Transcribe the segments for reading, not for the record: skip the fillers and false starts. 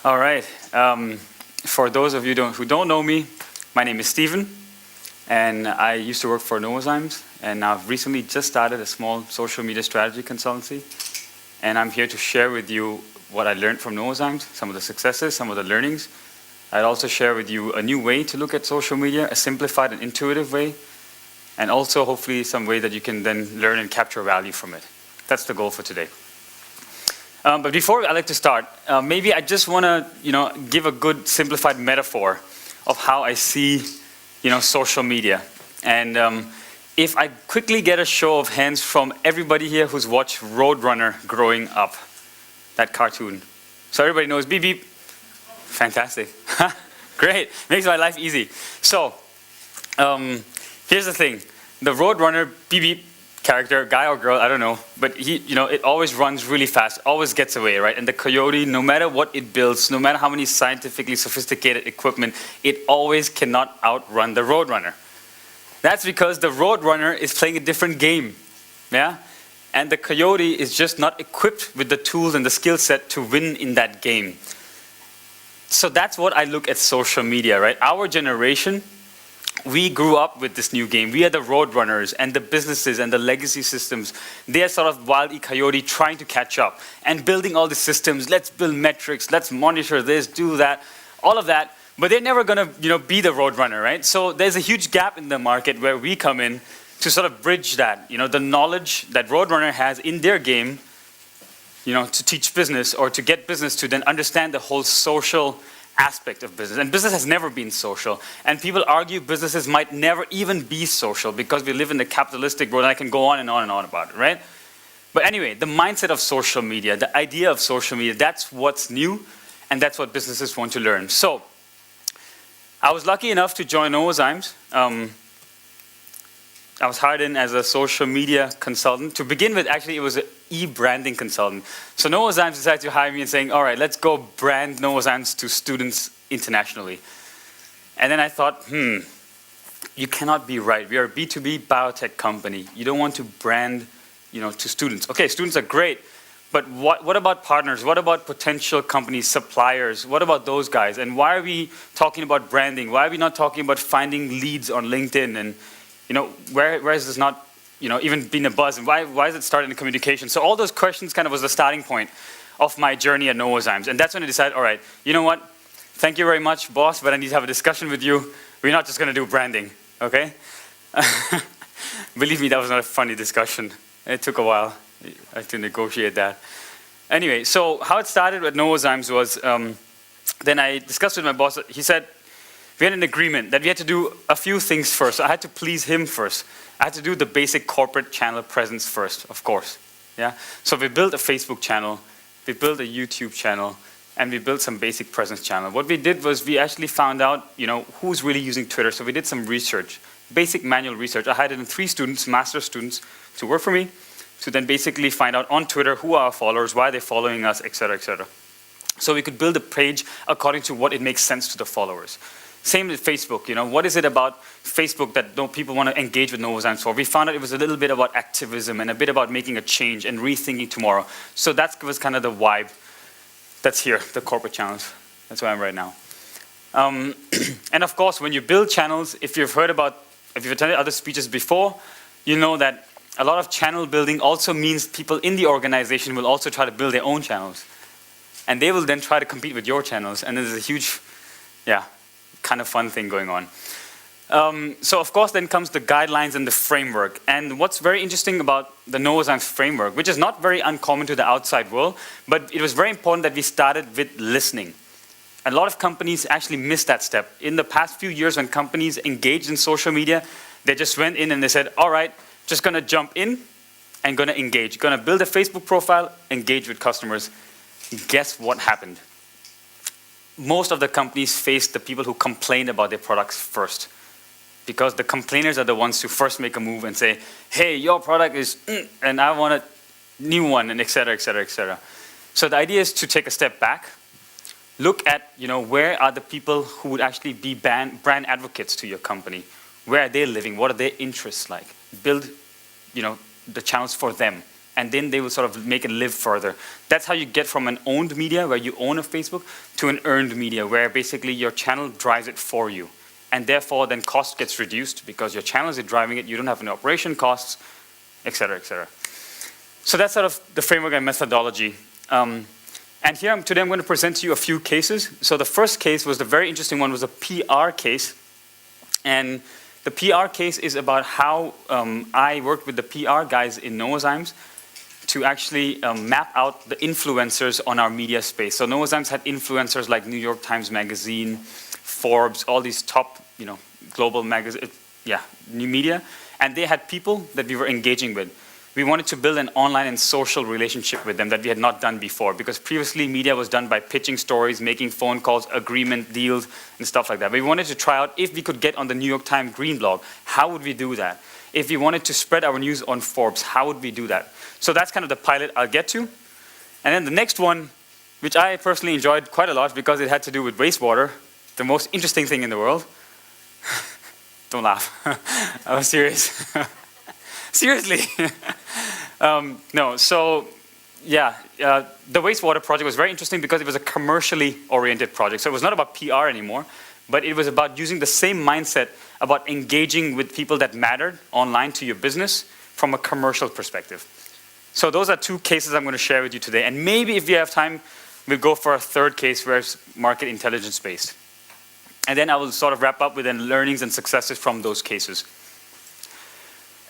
All right. For those of you who don't know me, my name is Steven, and I used to work for Novozymes, and I've recently just started a small social media strategy consultancy, and I'm here to share with you what I learned from Novozymes, some of the successes, some of the learnings. I'd also share with you a new way to look at social media, a simplified and intuitive way, and also hopefully some way that you can then learn and capture value from it. That's the goal for today. But before I like to start, maybe I just want to, give a good simplified metaphor of how I see, social media. And if I quickly get a show of hands from everybody here who's watched Roadrunner growing up, that cartoon. So everybody knows beep beep. Fantastic. Great. Makes my life easy. So here's the thing. The Roadrunner beep beep character, guy or girl, I don't know, but he, it always runs really fast, always gets away, right? And the coyote, no matter what it builds, no matter how many scientifically sophisticated equipment, it always cannot outrun the Roadrunner. That's because the Roadrunner is playing a different game, yeah? And the coyote is just not equipped with the tools and the skill set to win in that game. So that's what I look at social media, right? Our generation, we grew up with this new game. We are the roadrunners, and the businesses and the legacy systems, they are sort of Wile E. Coyote trying to catch up and building all the systems. Let's build metrics, let's monitor this, do that, all of that. But they're never going to be the roadrunner, right? So there's a huge gap in the market where we come in to sort of bridge that, the knowledge that Roadrunner has in their game, to teach business or to get business to then understand the whole social aspect of business. And business has never been social. And people argue businesses might never even be social because we live in the capitalistic world, and I can go on and on and on about it, right? But anyway, the mindset of social media, the idea of social media, that's what's new, and that's what businesses want to learn. So, I was lucky enough to join Novozymes. I was hired in as a social media consultant. To begin with, actually, it was an e-branding consultant. So Novozymes decided to hire me and saying, all right, let's go brand Novozymes to students internationally. And then I thought, you cannot be right. We are a B2B biotech company. You don't want to brand, to students. Okay, students are great, but what about partners? What about potential companies, suppliers? What about those guys? And why are we talking about branding? Why are we not talking about finding leads on LinkedIn? And where is this not, even been a buzz? And why is it started in communication? So all those questions kind of was the starting point of my journey at Novozymes. And that's when I decided, all right, you know what? Thank you very much, boss, but I need to have a discussion with you. We're not just going to do branding, okay? Believe me, that was not a funny discussion. It took a while. I had to negotiate that. Anyway, so how it started with Novozymes was, then I discussed with my boss. He said, we had an agreement that we had to do a few things first. So I had to please him first. I had to do the basic corporate channel presence first, of course. Yeah. So we built a Facebook channel, we built a YouTube channel, and we built some basic presence channel. What we did was we actually found out, who's really using Twitter. So we did some research, basic manual research. I hired in 3 students, master students, to work for me, to then basically find out on Twitter who are our followers, why they're following us, et cetera, et cetera. So we could build a page according to what it makes sense to the followers. Same with Facebook, what is it about Facebook that people want to engage with Novozymes for? We found out it was a little bit about activism and a bit about making a change and rethinking tomorrow. So that was kind of the vibe that's here, the corporate channels. That's where I'm right now. And of course, when you build channels, if you've attended other speeches before, you know that a lot of channel building also means people in the organization will also try to build their own channels. And they will then try to compete with your channels. And there's a huge, kind of fun thing going on. So of course then comes the guidelines and the framework. And what's very interesting about the Novozymes framework, which is not very uncommon to the outside world, but it was very important that we started with listening. A lot of companies actually missed that step. In the past few years when companies engaged in social media, they just went in and they said, all right, just going to jump in and going to engage. Going to build a Facebook profile, engage with customers. Guess what happened? Most of the companies faced the people who complained about their products first. Because the complainers are the ones who first make a move and say, hey, your product is, and I want a new one, and et cetera, et cetera, et cetera. So the idea is to take a step back, look at, where are the people who would actually be brand advocates to your company? Where are they living? What are their interests like? Build, the channels for them. and then they will sort of make it live further. That's how you get from an owned media, where you own a Facebook, to an earned media, where basically your channel drives it for you. And therefore, then cost gets reduced because your channel is driving it, you don't have any operation costs, et cetera, et cetera. So that's sort of the framework and methodology. And here, today I'm going to present to you a few cases. So the first case was the very interesting one, was a PR case. And the PR case is about how I worked with the PR guys in Novozymes to actually map out the influencers on our media space. So Novozymes had influencers like New York Times Magazine, Forbes, all these top, global magazine, new media. And they had people that we were engaging with. We wanted to build an online and social relationship with them that we had not done before, because previously media was done by pitching stories, making phone calls, agreement deals, and stuff like that. But we wanted to try out if we could get on the New York Times Green Blog, how would we do that? If we wanted to spread our news on Forbes, how would we do that? So that's kind of the pilot I'll get to. And then the next one, which I personally enjoyed quite a lot because it had to do with wastewater, the most interesting thing in the world. Don't laugh. I was serious. Seriously. No, so yeah, the wastewater project was very interesting because it was a commercially oriented project. So it was not about PR anymore, but it was about using the same mindset about engaging with people that mattered online to your business from a commercial perspective. So those are two cases I'm going to share with you today. And maybe if we have time, we'll go for a third case where it's market intelligence based. And then I will sort of wrap up with the learnings and successes from those cases.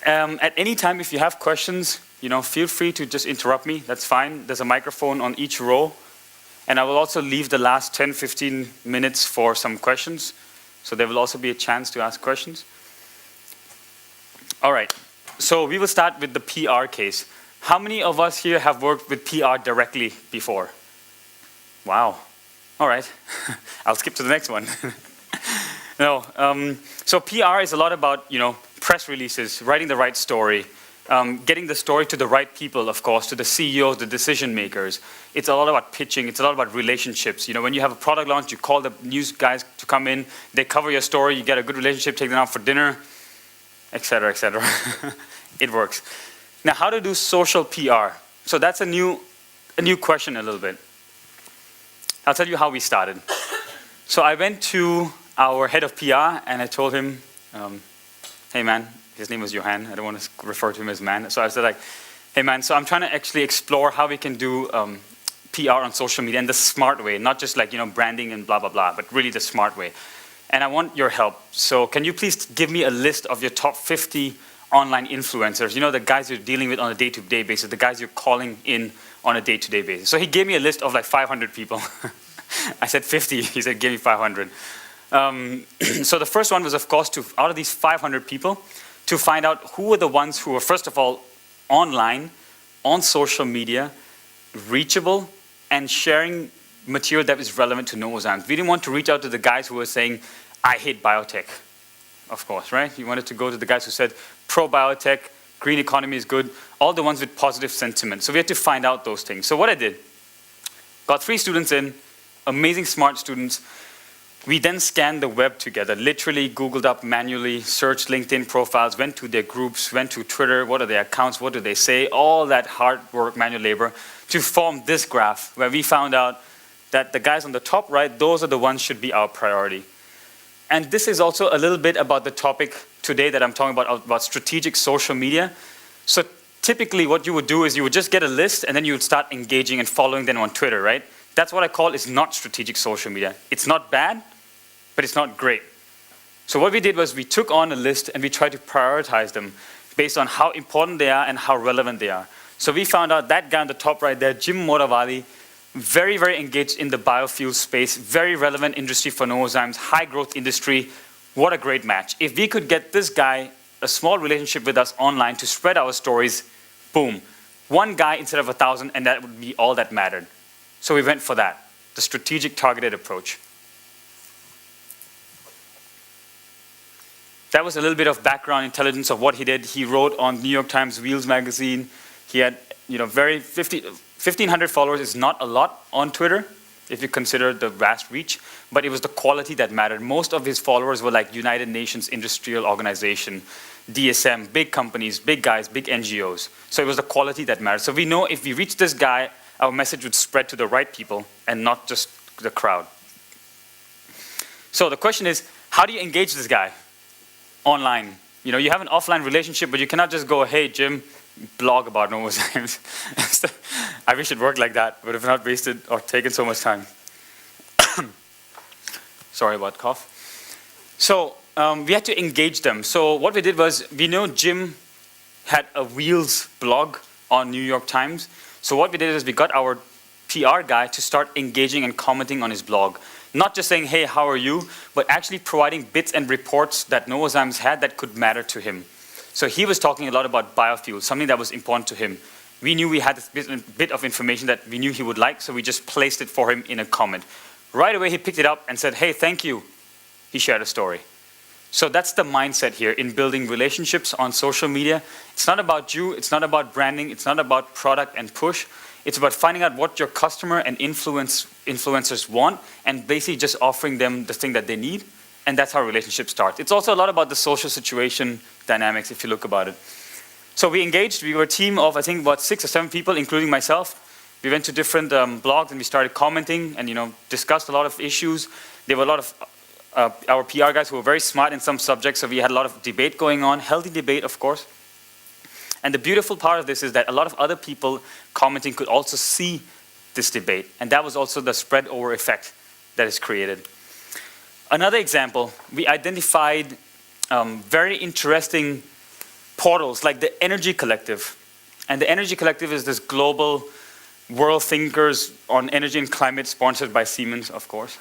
At any time, if you have questions, feel free to just interrupt me. That's fine. There's a microphone on each row. And I will also leave the last 10, 15 minutes for some questions. So there will also be a chance to ask questions. All right. So we will start with the PR case. How many of us here have worked with PR directly before? Wow. All right. I'll skip to the next one. No. So PR is a lot about, press releases, writing the right story, getting the story to the right people, of course, to the CEOs, the decision makers. It's a lot about pitching. It's a lot about relationships. When you have a product launch, you call the news guys to come in, they cover your story, you get a good relationship, take them out for dinner, et cetera, et cetera. It works. Now, how to do social PR? So that's a new question a little bit. I'll tell you how we started. So I went to our head of PR and I told him, hey man, his name was Johan, I don't want to refer to him as man. So I said hey man, so I'm trying to actually explore how we can do PR on social media in the smart way, not just like, branding and blah, blah, blah, but really the smart way. And I want your help. So can you please give me a list of your top 50 online influencers, the guys you're dealing with on a day-to-day basis, the guys you're calling in on a day-to-day basis. So he gave me a list of like 500 people. I said 50, he said give me 500. So the first one was, of course, out of these 500 people, to find out who were the ones who were, first of all, online, on social media, reachable, and sharing material that is relevant to Novozymes. We didn't want to reach out to the guys who were saying, I hate biotech, of course, right? You wanted to go to the guys who said, pro-biotech, green economy is good, all the ones with positive sentiment. So we had to find out those things. So what I did, got 3 students in, amazing smart students. We then scanned the web together, literally Googled up manually, searched LinkedIn profiles, went to their groups, went to Twitter, what are their accounts, what do they say, all that hard work, manual labor, to form this graph where we found out that the guys on the top right, those are the ones should be our priority. And this is also a little bit about the topic today that I'm talking about strategic social media. So typically what you would do is you would just get a list and then you would start engaging and following them on Twitter, right? That's what I call is not strategic social media. It's not bad, but it's not great. So what we did was we took on a list and we tried to prioritize them based on how important they are and how relevant they are. So we found out that guy on the top right there, Jim Moravali, very, very engaged in the biofuel space, very relevant industry for Novozymes, high growth industry. What a great match. If we could get this guy a small relationship with us online to spread our stories, boom. One guy instead of 1,000, and that would be all that mattered. So we went for that, the strategic targeted approach. That was a little bit of background intelligence of what he did. He wrote on New York Times Wheels magazine. He had, 1,500 followers is not a lot on Twitter, if you consider the vast reach, but it was the quality that mattered. Most of his followers were like United Nations Industrial Organization, DSM, big companies, big guys, big NGOs. So it was the quality that mattered. So we know if we reach this guy, our message would spread to the right people and not just the crowd. So the question is, how do you engage this guy online? You know, you have an offline relationship, but you cannot just go, hey, Jim, blog about novozymes. I wish it worked like that, but if not wasted or taken so much time. Sorry about cough. So we had to engage them. So what we did was, we know Jim had a Wheels blog on New York Times. So what we did is we got our PR guy to start engaging and commenting on his blog. Not just saying, hey, how are you? But actually providing bits and reports that Novozymes had that could matter to him. So he was talking a lot about biofuels, something that was important to him. We knew we had this bit of information that we knew he would like, so we just placed it for him in a comment. Right away, he picked it up and said, hey, thank you. He shared a story. So that's the mindset here in building relationships on social media. It's not about you, it's not about branding, it's not about product and push. It's about finding out what your customer and influencers want and basically just offering them the thing that they need. And that's how relationships start. It's also a lot about the social situation dynamics, if you look about it. So we engaged. We were a team of, I think, about 6 or 7 people, including myself. We went to different blogs and we started commenting and, you know, discussed a lot of issues. There were a lot of our PR guys who were very smart in some subjects, so we had a lot of debate going on, healthy debate, of course. And the beautiful part of this is that a lot of other people commenting could also see this debate. And that was also the spread over effect that is created. Another example, we identified very interesting portals like the Energy Collective. And the Energy Collective is this global world thinkers on energy and climate sponsored by Siemens, of course.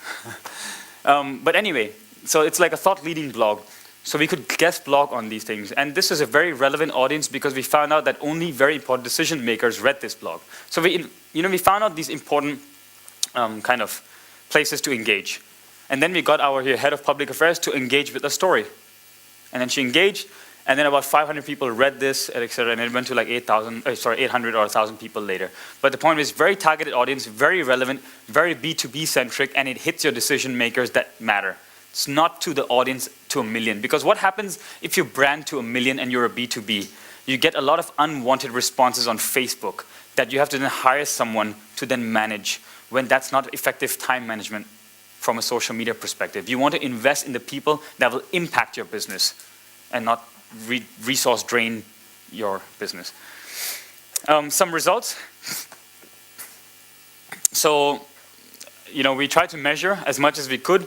But anyway, so it's like a thought leading blog. So we could guest blog on these things. And this is a very relevant audience because we found out that only very important decision makers read this blog. So we found out these important kind of places to engage. And then we got our head of public affairs to engage with a story. And then she engaged, and then about 500 people read this, etc. And it went to like 800 or 1,000 people later. But the point is, very targeted audience, very relevant, very B2B centric, and it hits your decision makers that matter. It's not to the audience to 1 million. Because what happens if you brand to 1 million and you're a B2B? You get a lot of unwanted responses on Facebook that you have to then hire someone to then manage, when that's not effective time management from a social media perspective. You want to invest in the people that will impact your business and not resource drain your business. Some results. So, you know, we tried to measure as much as we could.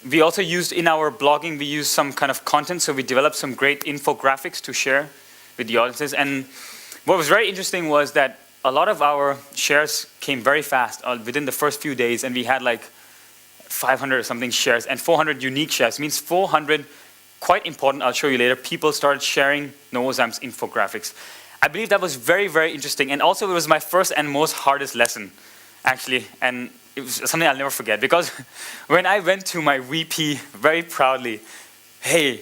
We also used, in our blogging, we used some kind of content, so we developed some great infographics to share with the audiences. And what was very interesting was that a lot of our shares came very fast within the first few days, and we had like 500 or something shares and 400 unique shares. It means 400, quite important, I'll show you later, people started sharing Novozymes infographics. I believe that was very, very interesting. And also it was my first and most hardest lesson, actually. And it was something I'll never forget, because when I went to my VP very proudly, hey,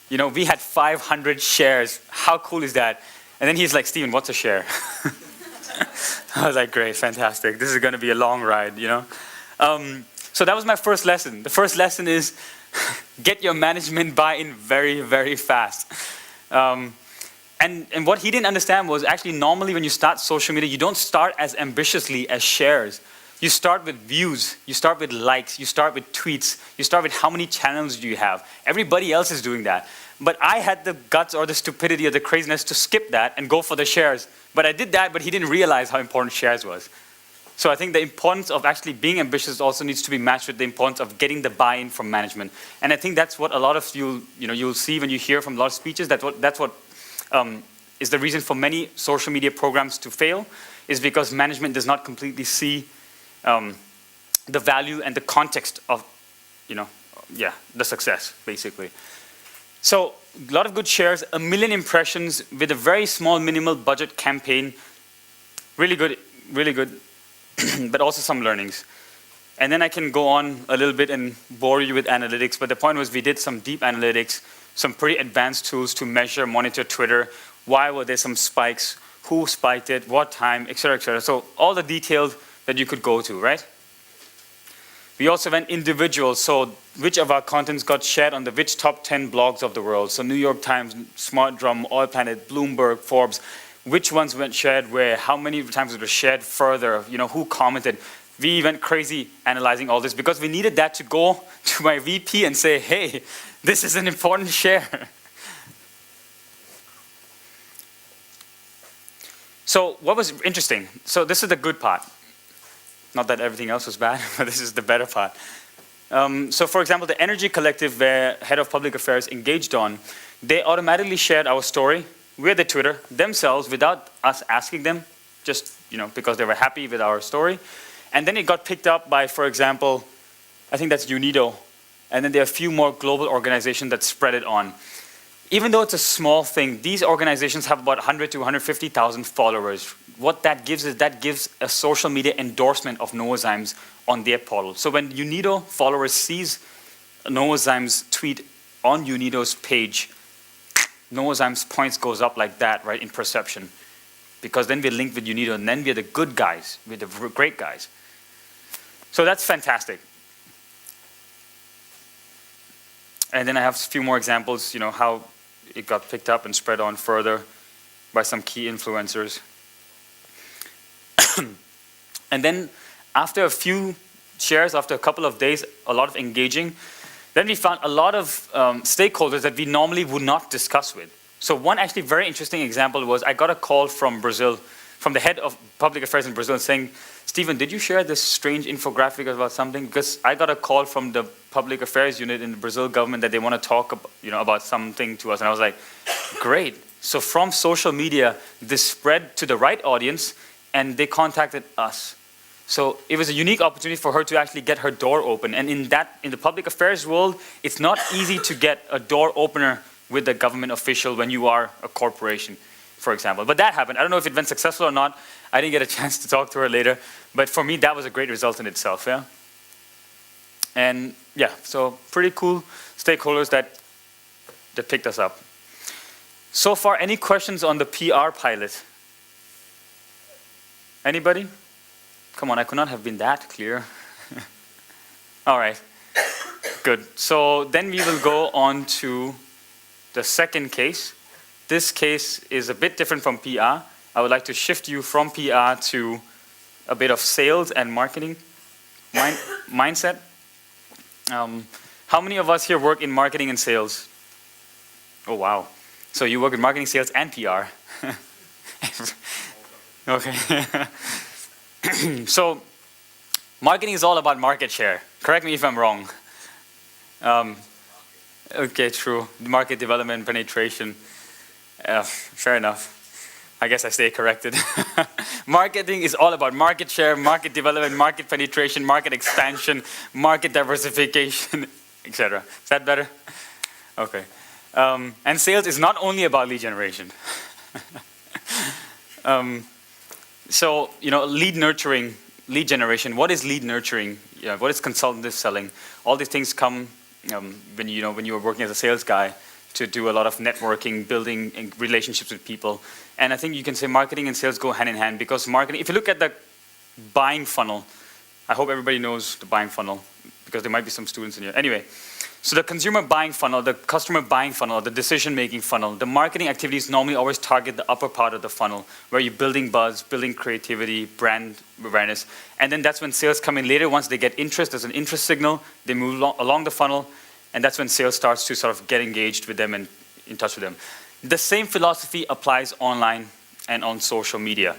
you know, we had 500 shares. How cool is that? And then he's like, Steven, what's a share? I was like, great, fantastic. This is going to be a long ride, you know. So that was my first lesson. The first lesson is get your management buy-in very, very fast. And what he didn't understand was actually normally when you start social media, you don't start as ambitiously as shares. You start with views, you start with likes, you start with tweets, you start with how many channels do you have. Everybody else is doing that. But I had the guts or the stupidity or the craziness to skip that and go for the shares. But I did that, but he didn't realize how important shares was. So I think the importance of actually being ambitious also needs to be matched with the importance of getting the buy-in from management. And I think that's what a lot of you'll see when you hear from a lot of speeches. That's what is the reason for many social media programs to fail, is because management does not completely see the value and the context of, the success, basically. So a lot of good shares, 1 million impressions with a very small minimal budget campaign. Really good, but also some learnings. And then I can go on a little bit and bore you with analytics, but the point was we did some deep analytics, some pretty advanced tools to measure, monitor Twitter. Why were there some spikes? Who spiked it? What time? Et cetera, et cetera. So all the details that you could go to, right? We also went individual, so which of our contents got shared on the which top 10 blogs of the world. So New York Times, Smart Drum, Oil Planet, Bloomberg, Forbes, which ones went shared where, how many times it was shared further, you know, who commented. We went crazy analyzing all this because we needed that to go to my VP and say, hey, this is an important share. So what was interesting? So this is the good part. Not that everything else was bad, but this is the better part. So for example, the Energy Collective, where Head of Public Affairs engaged on, they automatically shared our story with the Twitter themselves without us asking them, just, you know, because they were happy with our story. And then it got picked up by, for example, I think that's UNIDO. And then there are a few more global organizations that spread it on. Even though it's a small thing, these organizations have about 100 to 150,000 followers. What that gives is that gives a social media endorsement of Novozymes on their portal. So when UNIDO followers sees Novozymes tweet on UNIDO's page, Novozymes points goes up like that, right, in perception. Because then we're linked with UNIDO, and then we're the good guys, we're the great guys. So that's fantastic. And then I have a few more examples, you know, how it got picked up and spread on further by some key influencers. And then after a few shares, after a couple of days, a lot of engaging, then we found a lot of stakeholders that we normally would not discuss with. So one actually very interesting example was I got a call from Brazil, from the head of public affairs in Brazil saying, Stephen, did you share this strange infographic about something? Because I got a call from the public affairs unit in the Brazil government that they want to talk about, you know, about something to us. And I was like, great. So from social media, this spread to the right audience and they contacted us. So it was a unique opportunity for her to actually get her door open. And in the public affairs world, it's not easy to get a door opener with a government official when you are a corporation, for example. But that happened. I don't know if it went successful or not. I didn't get a chance to talk to her later. But for me, that was a great result in itself, yeah? And yeah, so pretty cool stakeholders that picked us up. So far, any questions on the PR pilot? Anybody? Come on, I could not have been that clear. All right, good. So then we will go on to the second case. This case is a bit different from PR. I would like to shift you from PR to a bit of sales and marketing mindset. How many of us here work in marketing and sales? Oh, wow. So you work in marketing, sales, and PR. Okay. So marketing is all about market share. Correct me if I'm wrong. Okay, true. Market development, penetration. Fair enough. I guess I stay corrected. Marketing is all about market share, market development, market penetration, market expansion, market diversification, etc. Is that better? Okay. And sales is not only about lead generation. So, you know, lead nurturing, lead generation. What is lead nurturing? Yeah, what is consultative selling? All these things come when you are working as a sales guy to do a lot of networking, building relationships with people. And I think you can say marketing and sales go hand in hand because marketing, if you look at the buying funnel, I hope everybody knows the buying funnel because there might be some students in here. Anyway, so the consumer buying funnel, the customer buying funnel, the decision-making funnel, the marketing activities normally always target the upper part of the funnel where you're building buzz, building creativity, brand awareness. And then that's when sales come in later. Once they get interest, there's an interest signal, they move along the funnel, and that's when sales starts to sort of get engaged with them and in touch with them. The same philosophy applies online and on social media.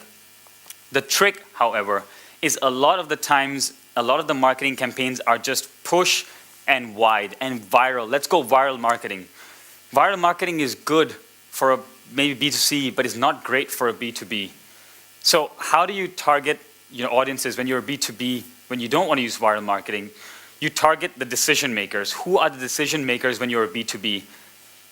The trick, however, is a lot of the times, a lot of the marketing campaigns are just push and wide and viral. Let's go viral marketing. Viral marketing is good for maybe B2C, but it's not great for a B2B. So how do you target your audiences when you're a B2B, when you don't want to use viral marketing? You target the decision makers. Who are the decision makers when you're a B2B?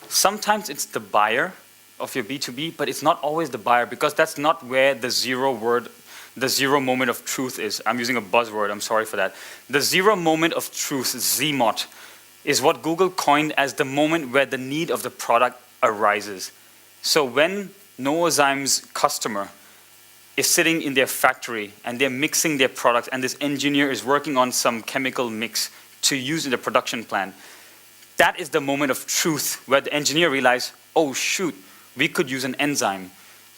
Sometimes it's the buyer of your B2B, but it's not always the buyer because that's not where the zero moment of truth is. I'm using a buzzword, I'm sorry for that. The zero moment of truth, ZMOT, is what Google coined as the moment where the need of the product arises. So when Novozymes customer is sitting in their factory and they're mixing their products, and this engineer is working on some chemical mix to use in the production plant. That is the moment of truth where the engineer realizes, oh shoot, we could use an enzyme.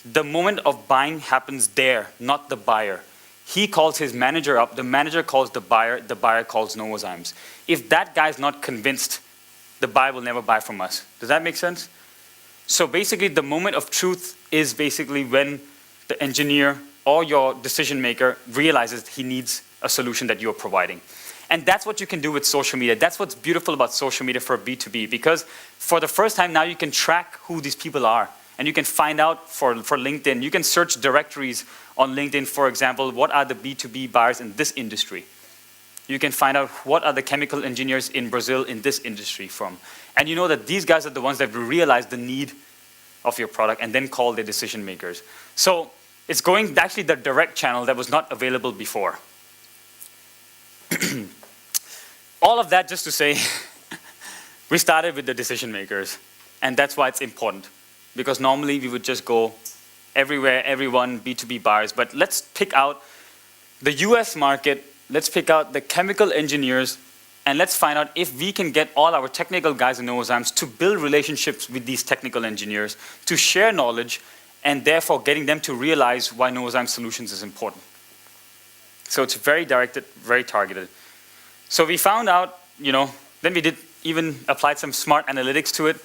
The moment of buying happens there, not the buyer. He calls his manager up, the manager calls the buyer calls Novozymes. If that guy's not convinced, the buyer will never buy from us. Does that make sense? So basically the moment of truth is basically when the engineer or your decision maker realizes he needs a solution that you're providing. And that's what you can do with social media. That's what's beautiful about social media for B2B, because for the first time now you can track who these people are. And you can find out for LinkedIn, you can search directories on LinkedIn, for example, what are the B2B buyers in this industry? You can find out what are the chemical engineers in Brazil in this industry from. And you know that these guys are the ones that will realize the need of your product and then call their decision makers. So it's going actually the direct channel that was not available before. All of that just to say, we started with the decision makers, and that's why it's important. Because normally we would just go everywhere, everyone, B2B buyers, but let's pick out the US market, let's pick out the chemical engineers, and let's find out if we can get all our technical guys in Novozymes to build relationships with these technical engineers, to share knowledge, and therefore getting them to realize why Novozymes Solutions is important. So it's very directed, very targeted. So we found out, then we did even applied some smart analytics to it.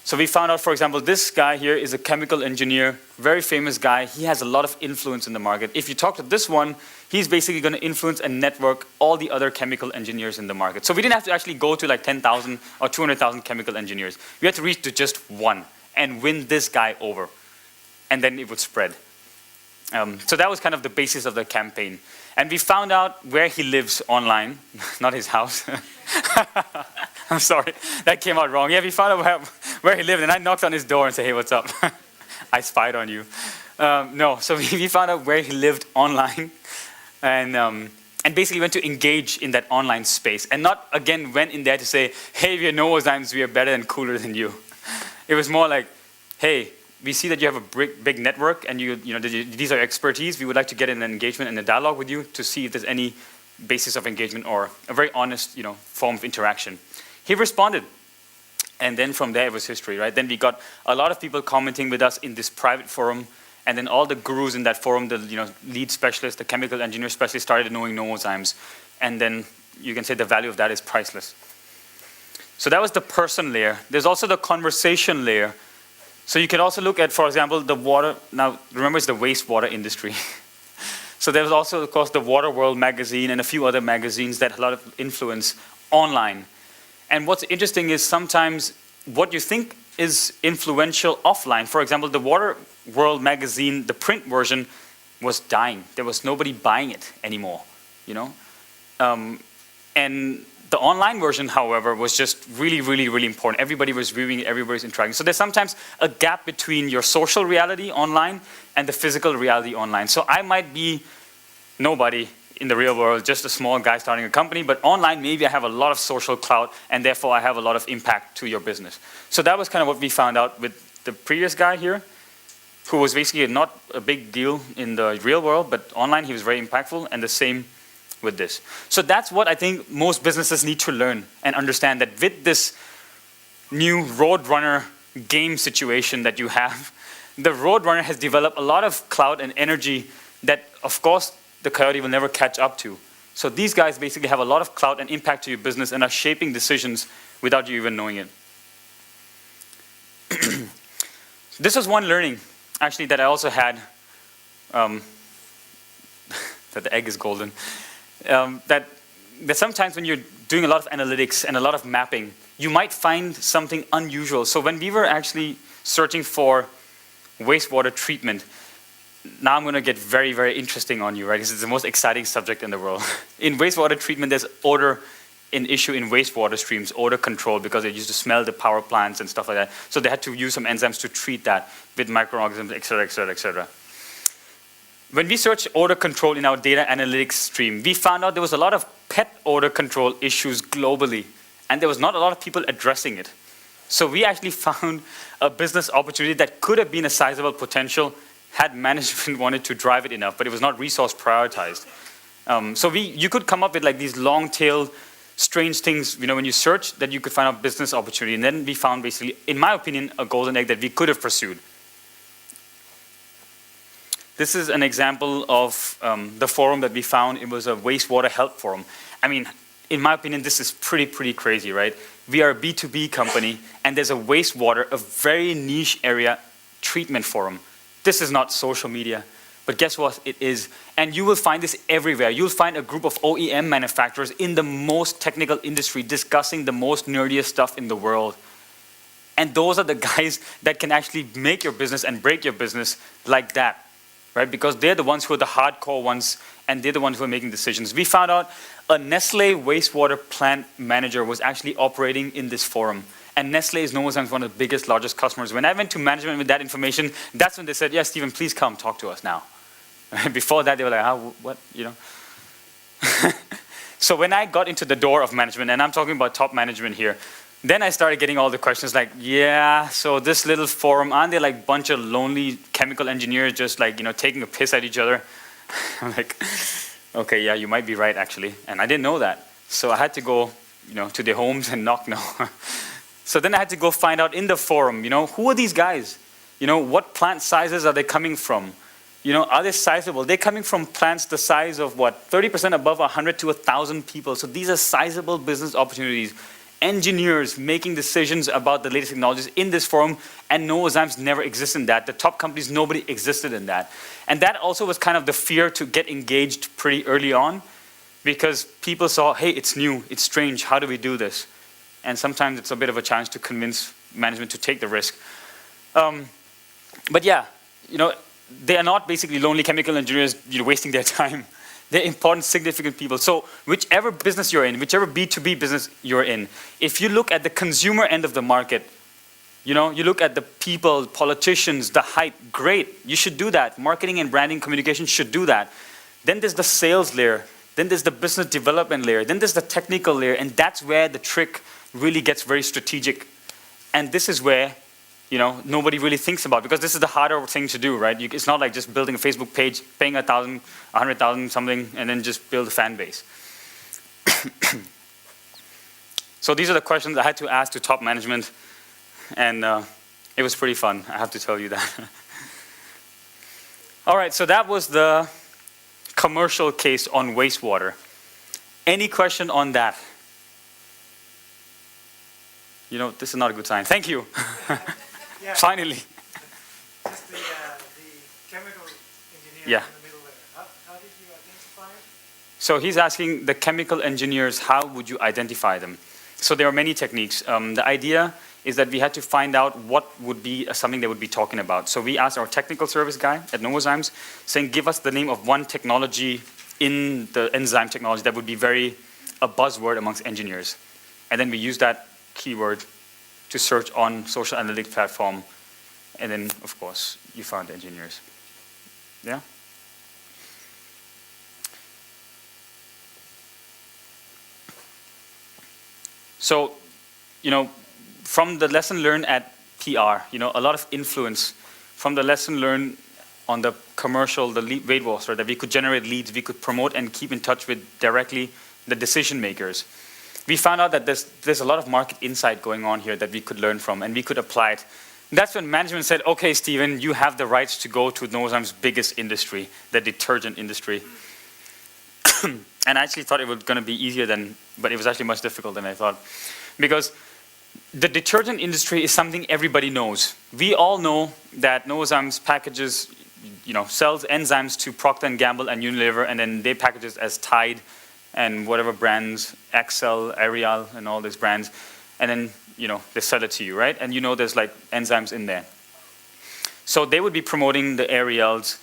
So we found out, for example, this guy here is a chemical engineer, very famous guy. He has a lot of influence in the market. If you talk to this one, he's basically going to influence and network all the other chemical engineers in the market. So we didn't have to actually go to like 10,000 or 200,000 chemical engineers. We had to reach to just one and win this guy over. And then it would spread. So that was kind of the basis of the campaign. And we found out where he lives online, not his house. I'm sorry, that came out wrong. Yeah, we found out where he lived, and I knocked on his door and said, hey, what's up? I spied on you. No, so we found out where he lived online, and basically went to engage in that online space, and not, again, went in there to say, hey, we are Novozymes, we are better and cooler than you. It was more like, hey, we see that you have a big network, and these are your expertise. We would like to get in an engagement and a dialogue with you to see if there's any basis of engagement or a very honest, form of interaction. He responded, and then from there it was history, right? Then we got a lot of people commenting with us in this private forum, and then all the gurus in that forum, the lead specialists, the chemical engineer specialists started knowing Novozymes, and then you can say the value of that is priceless. So that was the person layer. There's also the conversation layer. So you can also look at, for example, the water. Now remember, it's the wastewater industry. So there was also, of course, the Water World magazine and a few other magazines that had a lot of influence online. And what's interesting is sometimes what you think is influential offline. For example, the Water World magazine, the print version, was dying. There was nobody buying it anymore, And the online version, however, was just really, really, really important. Everybody was viewing it, everybody was interacting. So there's sometimes a gap between your social reality online and the physical reality online. So I might be nobody in the real world, just a small guy starting a company, but online maybe I have a lot of social clout, and therefore I have a lot of impact to your business. So that was kind of what we found out with the previous guy here, who was basically not a big deal in the real world, but online he was very impactful, and the same with this. So that's what I think most businesses need to learn and understand, that with this new Roadrunner game situation that you have, the Roadrunner has developed a lot of clout and energy that, of course, the Coyote will never catch up to. So these guys basically have a lot of clout and impact to your business and are shaping decisions without you even knowing it. This was one learning, actually, that I also had, that the egg is golden. That sometimes when you're doing a lot of analytics and a lot of mapping, you might find something unusual. So when we were actually searching for wastewater treatment, now I'm going to get very, very interesting on you, right? This is the most exciting subject in the world. In wastewater treatment, there's an issue in wastewater streams, odor control, because they used to smell the power plants and stuff like that. So they had to use some enzymes to treat that with microorganisms, et cetera, et cetera, et cetera. When we searched odor control in our data analytics stream, we found out there was a lot of pet odor control issues globally, and there was not a lot of people addressing it. So we actually found a business opportunity that could have been a sizable potential had management wanted to drive it enough, but it was not resource prioritized. So you could come up with like these long-tailed, strange things, when you search, that you could find out business opportunity. And then we found basically, in my opinion, a golden egg that we could have pursued. This is an example of the forum that we found. It was a wastewater help forum. I mean, in my opinion, this is pretty crazy, right? We are a B2B company, and there's a wastewater, a very niche area treatment forum. This is not social media, but guess what? It is. And you will find this everywhere. You'll find a group of OEM manufacturers in the most technical industry discussing the most nerdiest stuff in the world. And those are the guys that can actually make your business and break your business like that, right? Because they're the ones who are the hardcore ones, and they're the ones who are making decisions. We found out a Nestle wastewater plant manager was actually operating in this forum. And Nestle is Novozymes one of the biggest, largest customers. When I went to management with that information, that's when they said, yeah, Stephen, please come talk to us now. Before that, they were like, what, So when I got into the door of management, and I'm talking about top management here, then I started getting all the questions like, yeah, so this little forum, aren't they like a bunch of lonely chemical engineers just like, taking a piss at each other? I'm like, okay, yeah, you might be right, actually. And I didn't know that. So I had to go, to their homes and knock. So then I had to go find out in the forum, who are these guys? What plant sizes are they coming from? Are they sizable? They're coming from plants the size of what? 30% above 100 to 1,000 people. So these are sizable business opportunities. Engineers making decisions about the latest technologies in this forum, and Novozymes never existed in that. The top companies, nobody existed in that. And that also was kind of the fear to get engaged pretty early on, because people saw, hey, it's new, it's strange, how do we do this? And sometimes it's a bit of a challenge to convince management to take the risk. But yeah, they are not basically lonely chemical engineers wasting their time. They're important, significant people. So whichever business you're in, whichever B2B business you're in, if you look at the consumer end of the market, you look at the people, politicians, the hype, great, you should do that. Marketing and branding communication should do that. Then there's the sales layer. Then there's the business development layer. Then there's the technical layer. And that's where the trick really gets very strategic. And this is where nobody really thinks about, because this is the harder thing to do, right? It's not like just building a Facebook page, paying 1,000, 100,000 something, and then just build a fan base. So these are the questions I had to ask to top management, and it was pretty fun, I have to tell you that. All right, so that was the commercial case on wastewater. Any question on that? This is not a good sign. Thank you. Yeah. Finally. Just the chemical engineer Yeah. in the middle there. How did you identify it? So he's asking the chemical engineers, how would you identify them? So there are many techniques. The idea is that we had to find out what would be something they would be talking about. So we asked our technical service guy at Novozymes, saying, give us the name of one technology in the enzyme technology that would be a buzzword amongst engineers. And then we used that keyword to search on social analytics platform, and then of course you found the engineers. Yeah. So, from the lesson learned at PR, a lot of influence from the lesson learned on the commercial, the lead weight loss, that we could generate leads, we could promote and keep in touch with directly the decision makers. We found out that there's a lot of market insight going on here that we could learn from, and we could apply it. That's when management said, okay, Stephen, you have the rights to go to Novozymes' biggest industry, the detergent industry. And I actually thought it was going to be easier but it was actually much difficult than I thought. Because the detergent industry is something everybody knows. We all know that Novozymes packages, sells enzymes to Procter & Gamble and Unilever, and then they package it as Tide and whatever brands, Excel, Ariel, and all these brands, and then, they sell it to you, right? And there's like enzymes in there. So they would be promoting the Ariels,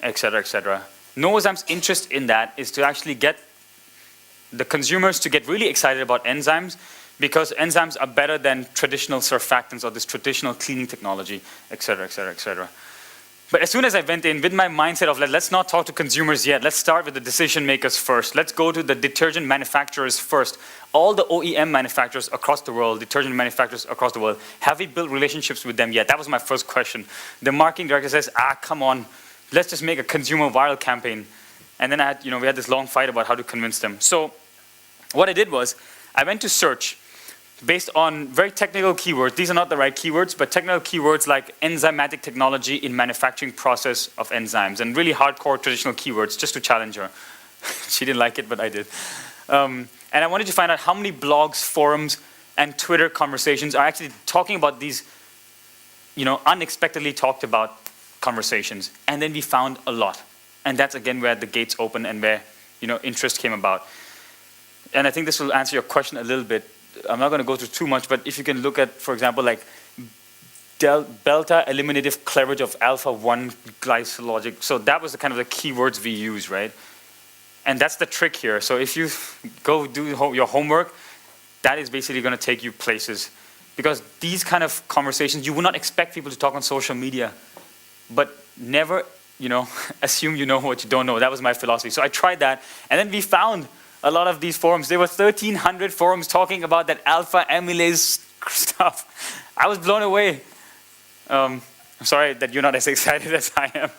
et cetera, et cetera. Novozymes' interest in that is to actually get the consumers to get really excited about enzymes, because enzymes are better than traditional surfactants or this traditional cleaning technology, et cetera, et cetera, et cetera. But as soon as I went in with my mindset of let's not talk to consumers yet, let's start with the decision makers first. Let's go to the detergent manufacturers first. All the OEM manufacturers across the world, detergent manufacturers across the world, have we built relationships with them yet? That was my first question. The marketing director says, come on, let's just make a consumer viral campaign. And then we had this long fight about how to convince them. So what I did was, I went to search based on very technical keywords. These are not the right keywords, but technical keywords like enzymatic technology in manufacturing process of enzymes, and really hardcore traditional keywords just to challenge her. She didn't like it, but I did. And I wanted to find out how many blogs, forums, and Twitter conversations are actually talking about these, unexpectedly talked about conversations. And then we found a lot. And that's again where the gates opened and where, interest came about. And I think this will answer your question a little bit. I'm not going to go through too much, but if you can look at, for example, like delta eliminative cleavage of alpha-1 glycologic. So that was the kind of the keywords we use, right? And that's the trick here. So if you go do your homework, that is basically going to take you places. Because these kind of conversations, you would not expect people to talk on social media, but never, assume you know what you don't know. That was my philosophy. So I tried that, and then we found a lot of these forums. There were 1,300 forums talking about that alpha amylase stuff. I was blown away. I'm sorry that you're not as excited as I am.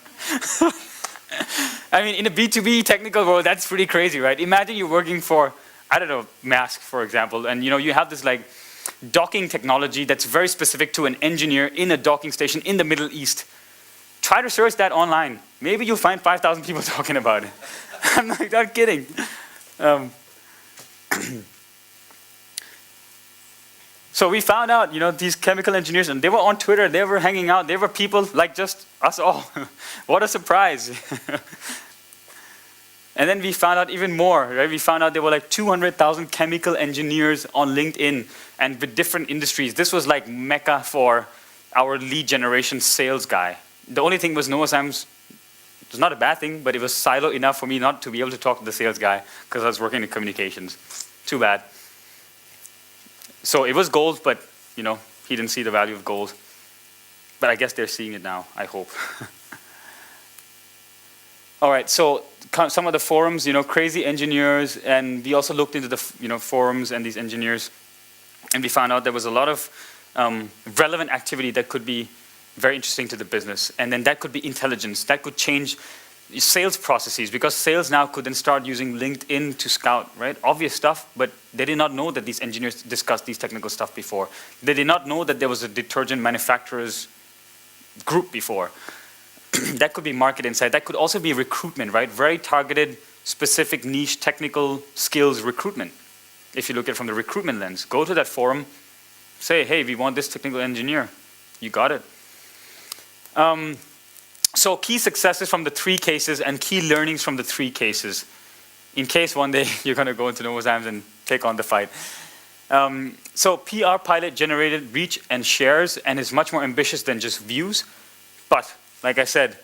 I mean, in a B2B technical world, that's pretty crazy, right? Imagine you're working for, I don't know, Mask, for example, and you have this like docking technology that's very specific to an engineer in a docking station in the Middle East. Try to search that online. Maybe you'll find 5,000 people talking about it. I'm not kidding. So we found out, these chemical engineers, and they were on Twitter, they were hanging out, they were people like just us all. What a surprise. And then we found out even more, right? We found out there were like 200,000 chemical engineers on LinkedIn and with different industries. This was like Mecca for our lead generation sales guy. The only thing was Novozymes. It was not a bad thing, but it was silo enough for me not to be able to talk to the sales guy because I was working in communications. Too bad. So it was gold, but he didn't see the value of gold. But I guess they're seeing it now, I hope. All right, so some of the forums, crazy engineers, and we also looked into the forums and these engineers, and we found out there was a lot of relevant activity that could be very interesting to the business. And then that could be intelligence. That could change sales processes, because sales now could then start using LinkedIn to scout, right? Obvious stuff, but they did not know that these engineers discussed these technical stuff before. They did not know that there was a detergent manufacturers group before. That could be market insight. That could also be recruitment, right? Very targeted, specific niche technical skills recruitment. If you look at it from the recruitment lens, go to that forum, say, hey, we want this technical engineer. You got it. So key successes from the 3 cases and key learnings from the 3 cases. In case one day you're going to go into Novozymes and take on the fight. So PR pilot generated reach and shares and is much more ambitious than just views. But like I said,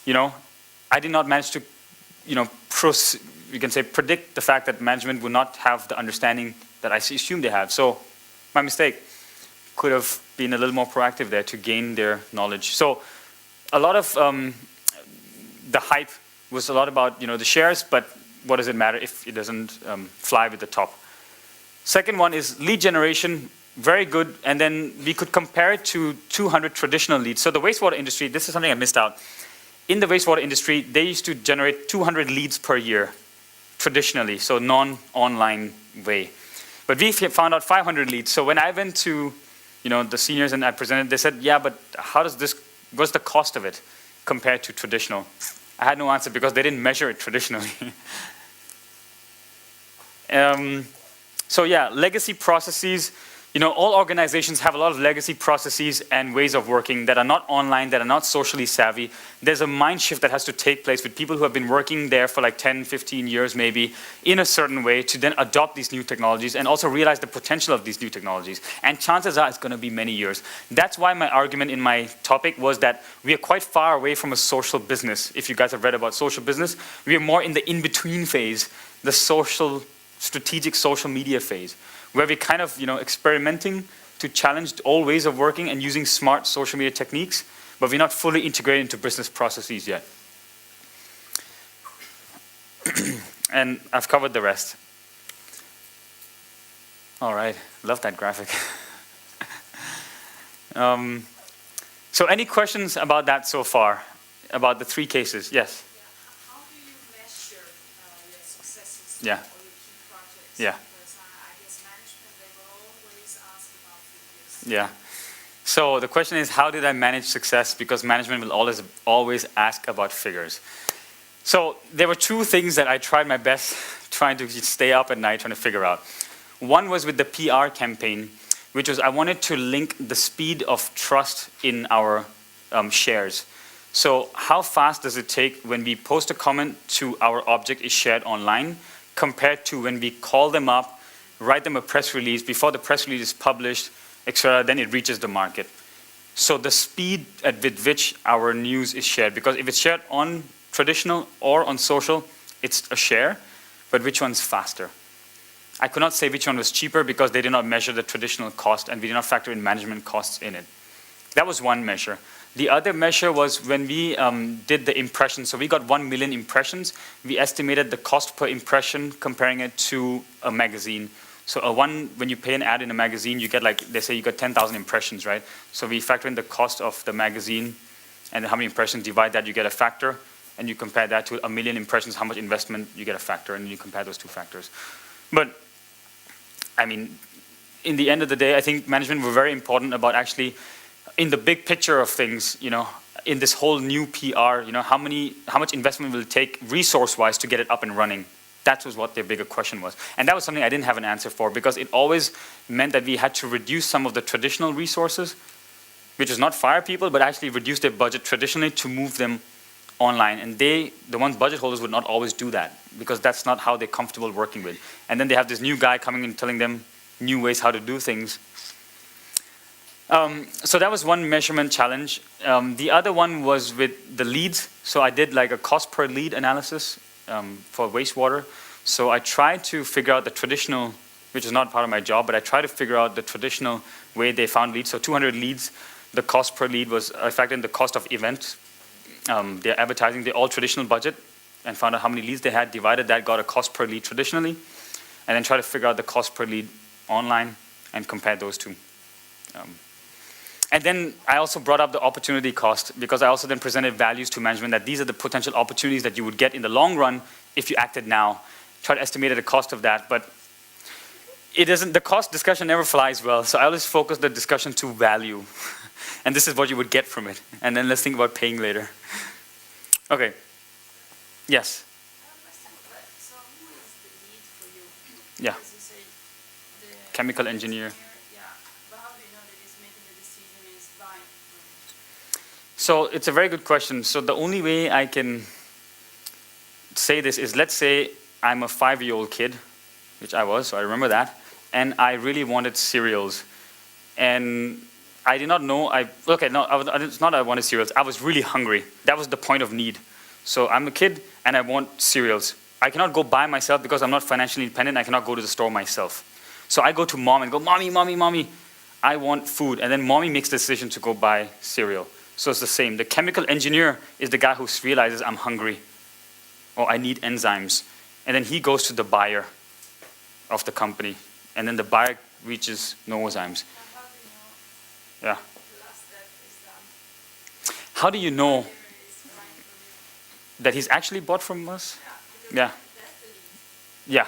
I did not manage to, you can say predict the fact that management would not have the understanding that I assumed they have. So my mistake. Could have been a little more proactive there to gain their knowledge. So a lot of the hype was a lot about the shares, but what does it matter if it doesn't fly with the top? Second one is lead generation, very good, and then we could compare it to 200 traditional leads. So the wastewater industry, this is something I missed out. In the wastewater industry, they used to generate 200 leads per year, traditionally, so non-online way. But we found out 500 leads. So when I went to the seniors and I presented, they said, yeah, but what's the cost of it compared to traditional? I had no answer because they didn't measure it traditionally. So yeah, legacy processes. All organizations have a lot of legacy processes and ways of working that are not online, that are not socially savvy. There's a mind shift that has to take place with people who have been working there for like 10, 15 years maybe in a certain way to then adopt these new technologies and also realize the potential of these new technologies. And chances are it's going to be many years. That's why my argument in my topic was that we are quite far away from a social business. If you guys have read about social business, we are more in the in-between phase, the strategic social media phase, where we're kind of experimenting to challenge all ways of working and using smart social media techniques, but we're not fully integrated into business processes yet. And I've covered the rest. All right, love that graphic. So any questions about that so far? About the 3 cases? Yes? Yeah. How do you measure your successes Yeah. or your key projects? Yeah. Because I guess management, they will always ask about figures. Yeah. So the question is, how did I manage success? Because management will always ask about figures. So there were 2 things that I tried my best trying to stay up at night trying to figure out. One was with the PR campaign, which was I wanted to link the speed of trust in our shares. So how fast does it take when we post a comment to our object is shared online compared to when we call them up, write them a press release, before the press release is published, etc., then it reaches the market. So the speed at which our news is shared, because if it's shared on traditional or on social, it's a share, but which one's faster? I could not say which one was cheaper because they did not measure the traditional cost and we did not factor in management costs in it. That was one measure. The other measure was when we did the impressions. So we got 1 million impressions. We estimated the cost per impression comparing it to a magazine. So when you pay an ad in a magazine, you get, like, they say you got 10,000 impressions, right? So we factor in the cost of the magazine and how many impressions, divide that, you get a factor, and you compare that to 1 million impressions, how much investment, you get a factor, and you compare those 2 factors. But I mean, in the end of the day, I think management were very important about actually, in the big picture of things, you know, in this whole new PR, you know, how much investment will it take resource-wise to get it up and running? That was what their bigger question was. And that was something I didn't have an answer for because it always meant that we had to reduce some of the traditional resources, which is not fire people, but actually reduce their budget traditionally to move them online. And the ones budget holders would not always do that because that's not how they're comfortable working with. And then they have this new guy coming and telling them new ways how to do things. So that was one measurement challenge. The other one was with the leads. So I did like a cost per lead analysis for wastewater. So I tried to figure out the traditional, which is not part of my job, but I tried to figure out the traditional way they found leads. So 200 leads, the cost per lead was, I factored in the cost of events. Their advertising, the all traditional budget, and found out how many leads they had, divided that, got a cost per lead traditionally, and then try to figure out the cost per lead online and compare those 2. And then I also brought up the opportunity cost because I also then presented values to management that these are the potential opportunities that you would get in the long run if you acted now. Try to estimate the cost of that, but it doesn't, the cost discussion never flies well, so I always focus the discussion to value. And this is what you would get from it. And then let's think about paying later. Okay. Yes? So who is the lead for you? Yeah. Because you say the Chemical engineer. Yeah. But how do you know that he's making the decision is right? So it's a very good question. So the only way I can say this is, let's say I'm a 5-year-old kid, which I was, so I remember that, and I really wanted cereals. And I did not know, it's not I wanted cereals, I was really hungry. That was the point of need. So I'm a kid and I want cereals. I cannot go buy myself because I'm not financially independent, I cannot go to the store myself. So I go to mom and go, mommy, mommy, mommy, I want food. And then mommy makes the decision to go buy cereal. So it's the same. The chemical engineer is the guy who realizes I'm hungry or I need enzymes. And then he goes to the buyer of the company. And then the buyer reaches Novozymes. Yeah. How do you know that he's actually bought from us? Yeah. Yeah.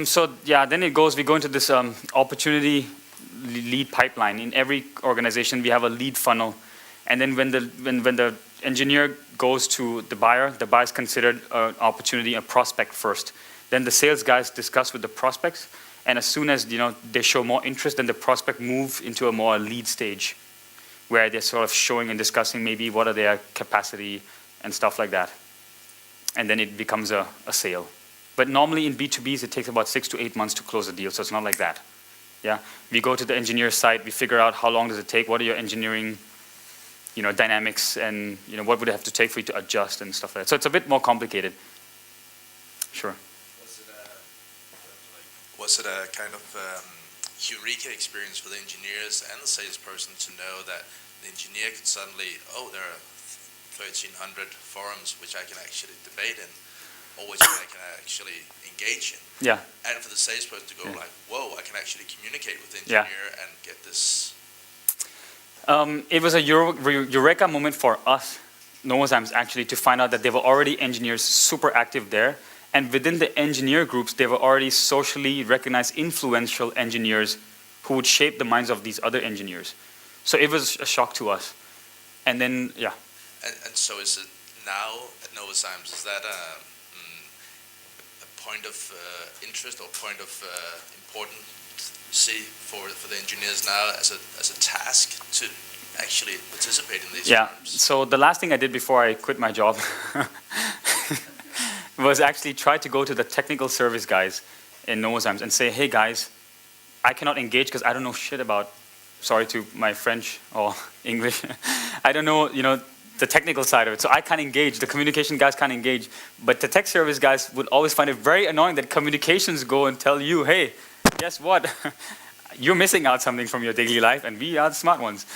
So yeah, then it goes, we go into this opportunity lead pipeline. In every organization, we have a lead funnel. And then when the engineer goes to the buyer is considered an opportunity, a prospect first. Then the sales guys discuss with the prospects. And as soon as they show more interest, then the prospect moves into a more lead stage where they're sort of showing and discussing maybe what are their capacity and stuff like that. And then it becomes a sale. But normally in B2Bs, it takes about 6 to 8 months to close a deal, so it's not like that. Yeah, we go to the engineer site, we figure out how long does it take, what are your engineering dynamics, and what would it have to take for you to adjust and stuff like that. So it's a bit more complicated. Sure. Was it a kind of eureka experience for the engineers and the salesperson to know that the engineer could suddenly, oh, there are 1,300 forums which I can actually debate in, or which I can actually engage in. Yeah. And for the salesperson to go like, whoa, I can actually communicate with the Yeah. engineer and get this. It was a eureka moment for us, Novozymes, actually, to find out that there were already engineers super active there. And within the engineer groups, there were already socially recognized influential engineers who would shape the minds of these other engineers. So it was a shock to us. And then, yeah. And so is it now at Novozymes, is that a point of interest or point of importance for the engineers now as a task to actually participate in these forums? So the last thing I did before I quit my job was actually try to go to the technical service guys in Novozymes and say, hey guys, I cannot engage because I don't know shit about, sorry to my French or English, I don't know, the technical side of it. So I can't engage, the communication guys can't engage. But the tech service guys would always find it very annoying that communications go and tell you, hey, guess what? You're missing out something from your daily life and we are the smart ones.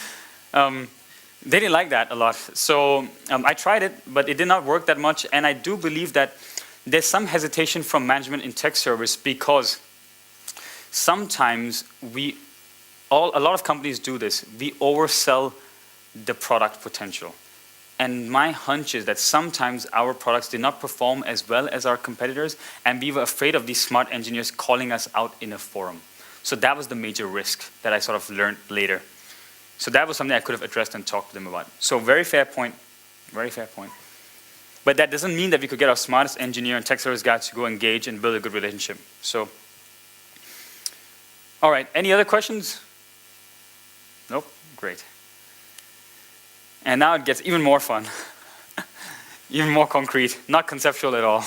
They didn't like that a lot. So I tried it, but it did not work that much. And I do believe that there's some hesitation from management in tech service because sometimes a lot of companies do this. We oversell the product potential. And my hunch is that sometimes our products did not perform as well as our competitors, and we were afraid of these smart engineers calling us out in a forum. So that was the major risk that I sort of learned later. So that was something I could have addressed and talked to them about. So very fair point, very fair point. But that doesn't mean that we could get our smartest engineer and tech service guys to go engage and build a good relationship. So, all right, any other questions? Nope, great. And now it gets even more fun, even more concrete, not conceptual at all.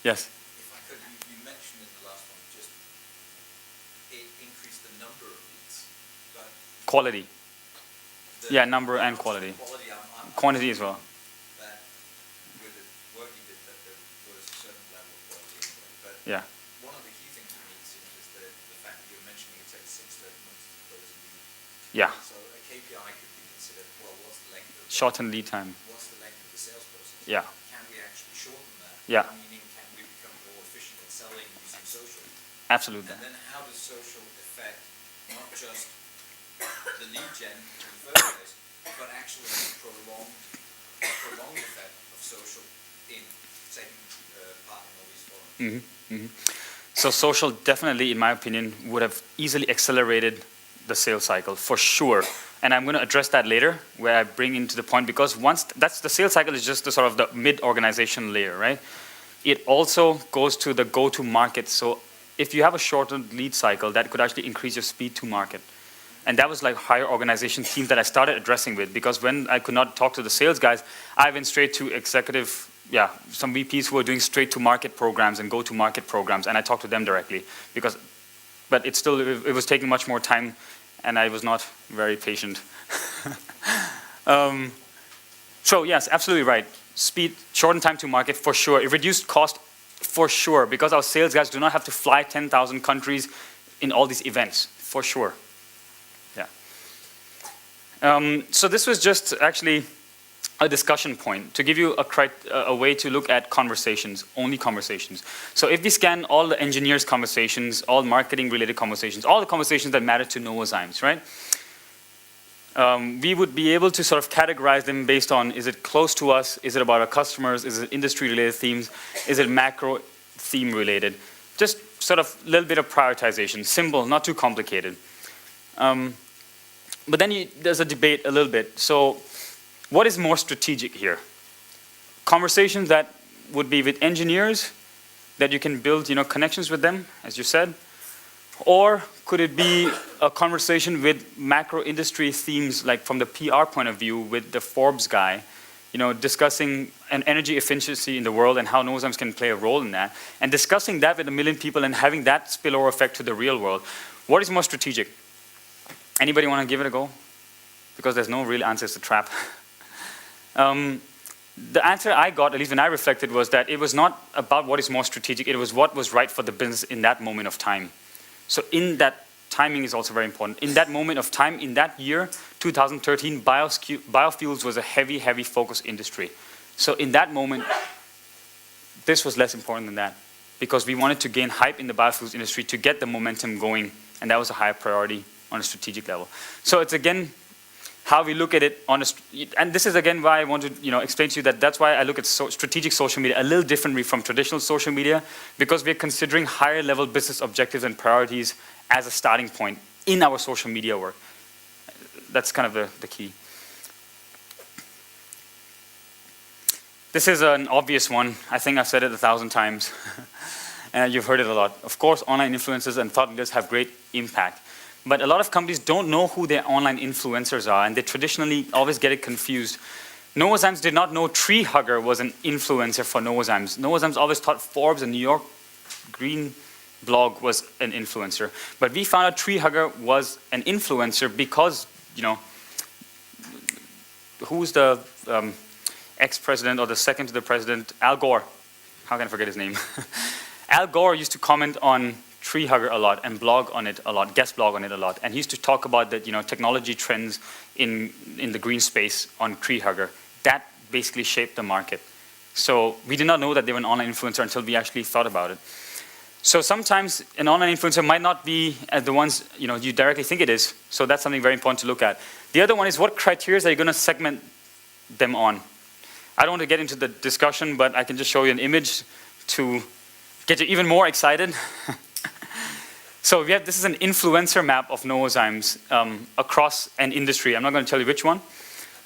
Yes? If I could, you mentioned in the last one just it increased the number of leads, but Quality. Yeah, number and quality. Quantity as well. That with the work you did, that there was a certain level of quality anyway. But Yeah. one of the key things for me seems is the fact that you're mentioning it takes 6 to 8 months to close a lead. Yeah. So a KPI could be considered, well, what's the length of Shorten lead time. what's the length of the sales process? Yeah. Can we actually shorten that? Yeah. Meaning, can we become more efficient at selling using social? Absolutely. And then how does social affect not just the lead gen in the first place, but actually prolong the effect of social in taking part in all these forums? So social definitely, in my opinion, would have easily accelerated the sales cycle for sure. And I'm going to address that later, where I bring into the point, because once the sales cycle is just the sort of the mid-organization layer, right? It also goes to the go-to-market. So if you have a shortened lead cycle, that could actually increase your speed to market. And that was like higher organization teams that I started addressing with, because when I could not talk to the sales guys, I went straight to executive, some VPs who were doing straight to market programs and go to market programs, and I talked to them directly, but it was taking much more time, and I was not very patient. So yes, absolutely right. Speed, shortened time to market for sure. It reduced cost for sure, because our sales guys do not have to fly 10,000 countries in all these events, for sure. So this was just actually a discussion point to give you a way to look at conversations, only conversations. So if we scan all the engineers' conversations, all marketing-related conversations, all the conversations that matter to Novozymes, right? We would be able to sort of categorize them based on, is it close to us? Is it about our customers? Is it industry-related themes? Is it macro theme-related? Just sort of a little bit of prioritization, simple, not too complicated. But then there's a debate a little bit. So what is more strategic here? Conversations that would be with engineers, that you can build connections with them, as you said? Or could it be a conversation with macro industry themes, like from the PR point of view with the Forbes guy, discussing an energy efficiency in the world and how Novozymes can play a role in that, and discussing that with 1 million people and having that spillover effect to the real world? What is more strategic? Anybody want to give it a go? Because there's no real answer, it's a trap. The answer I got, at least when I reflected, was that it was not about what is more strategic, it was what was right for the business in that moment of time. So in that timing is also very important. In that moment of time, in that year, 2013, biofuels was a heavy, heavy focus industry. So in that moment, this was less important than that, because we wanted to gain hype in the biofuels industry to get the momentum going, and that was a higher priority on a strategic level. So it's again how we look at it on a, and this is again why I want to explain to you that that's why I look at strategic social media a little differently from traditional social media, because we're considering higher level business objectives and priorities as a starting point in our social media work. That's kind of the key. This is an obvious one. I think I've said it 1,000 times. And you've heard it a lot. Of course, online influencers and thought leaders have great impact. But a lot of companies don't know who their online influencers are, and they traditionally always get it confused. Novozymes did not know Tree Hugger was an influencer for Novozymes. Novozymes always thought Forbes and New York Green blog was an influencer. But we found out Tree Hugger was an influencer because, who's the ex-president or the second to the president? Al Gore. How can I forget his name? Al Gore used to comment on Tree Hugger a lot and blog on it a lot, guest blog on it a lot. And he used to talk about that, technology trends in the green space on Tree Hugger. That basically shaped the market. So we did not know that they were an online influencer until we actually thought about it. So sometimes an online influencer might not be the ones you directly think it is. So that's something very important to look at. The other one is, what criteria are you going to segment them on? I don't want to get into the discussion, but I can just show you an image to get you even more excited. So this is an influencer map of Novozymes across an industry. I'm not going to tell you which one,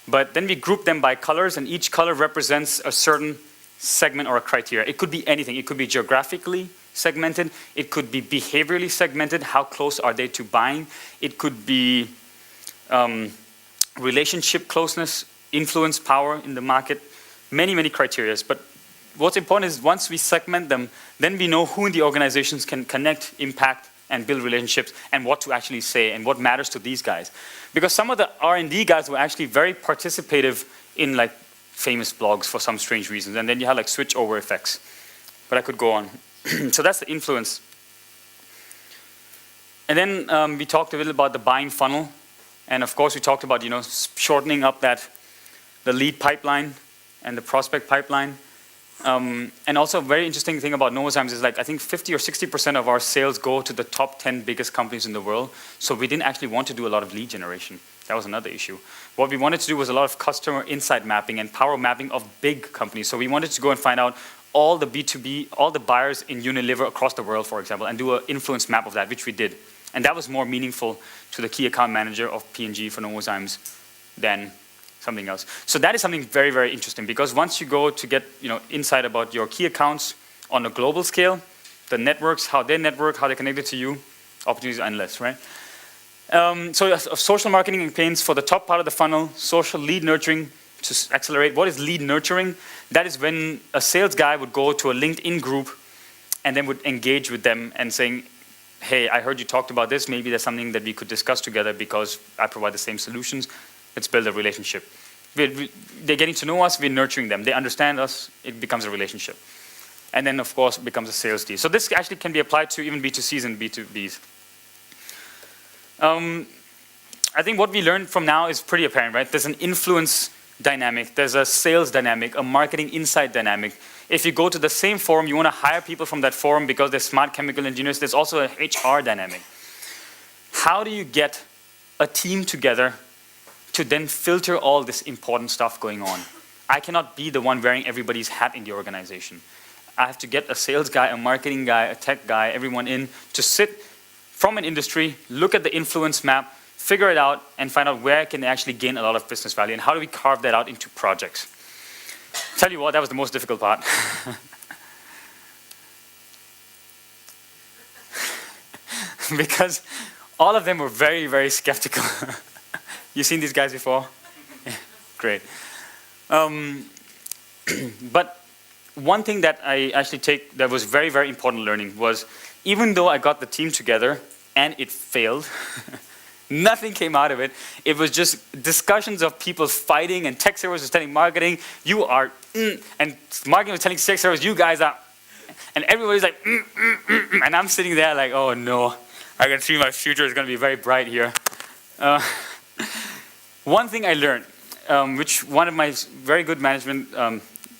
but then we group them by colors, and each color represents a certain segment or a criteria. It could be anything. It could be geographically segmented. It could be behaviorally segmented. How close are they to buying? It could be relationship closeness, influence, power in the market. Many, many criteria. But what's important is once we segment them, then we know who in the organizations can connect, impact, and build relationships, and what to actually say, and what matters to these guys. Because some of the R&D guys were actually very participative in famous blogs for some strange reasons, and then you have switch over effects. But I could go on. So that's the influence. And then we talked a little about the buying funnel, and of course we talked about shortening up the lead pipeline and the prospect pipeline. And also a very interesting thing about Novozymes is I think 50 or 60% of our sales go to the top 10 biggest companies in the world. So we didn't actually want to do a lot of lead generation. That was another issue. What we wanted to do was a lot of customer insight mapping and power mapping of big companies. So we wanted to go and find out all the B2B, all the buyers in Unilever across the world, for example, and do an influence map of that, which we did. And that was more meaningful to the key account manager of P&G for Novozymes than something else. So that is something very, very interesting, because once you go to get insight about your key accounts on a global scale, the networks, how they network, how they're connected to you, opportunities are endless, right? So social marketing campaigns for the top part of the funnel, social lead nurturing to accelerate. What is lead nurturing? That is when a sales guy would go to a LinkedIn group and then would engage with them and saying, hey, I heard you talked about this, maybe there's something that we could discuss together because I provide the same solutions. Let's build a relationship. They're getting to know us, we're nurturing them. They understand us, it becomes a relationship. And then, of course, it becomes a sales deal. So this actually can be applied to even B2Cs and B2Bs. I think what we learned from now is pretty apparent, right? There's an influence dynamic, there's a sales dynamic, a marketing insight dynamic. If you go to the same forum, you want to hire people from that forum because they're smart chemical engineers, there's also an HR dynamic. How do you get a team together to then filter all this important stuff going on? I cannot be the one wearing everybody's hat in the organization. I have to get a sales guy, a marketing guy, a tech guy, everyone in to sit from an industry, look at the influence map, figure it out, and find out where I can actually gain a lot of business value, and how do we carve that out into projects. Tell you what, that was the most difficult part. Because all of them were very, very skeptical. You seen these guys before? Yeah, great. But one thing that I actually take that was very, very important learning was, even though I got the team together and it failed, nothing came out of it. It was just discussions of people fighting, and tech service was telling marketing, you are, and marketing was telling tech service, you guys are, and everybody's like, and I'm sitting there like, oh no, I can see my future is going to be very bright here. One thing I learned, which one of my very good management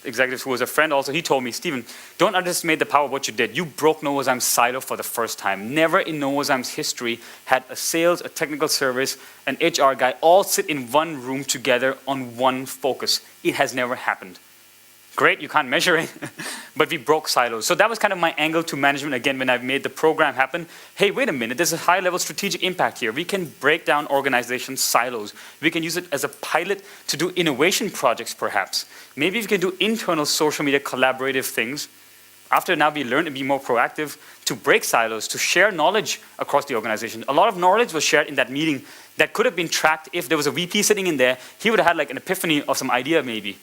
executives who was a friend also, he told me, Stephen, don't underestimate the power of what you did. You broke Novozymes' silo for the first time. Never in Novozymes' history had a sales, a technical service, an HR guy all sit in one room together on one focus. It has never happened. Great, you can't measure it, but we broke silos. So that was kind of my angle to management again when I made the program happen. Hey, wait a minute, there's a high-level strategic impact here. We can break down organization silos. We can use it as a pilot to do innovation projects, perhaps. Maybe we can do internal social media collaborative things. After now we learn to be more proactive, to break silos, to share knowledge across the organization. A lot of knowledge was shared in that meeting that could have been tracked if there was a VP sitting in there. He would have had like an epiphany of some idea maybe.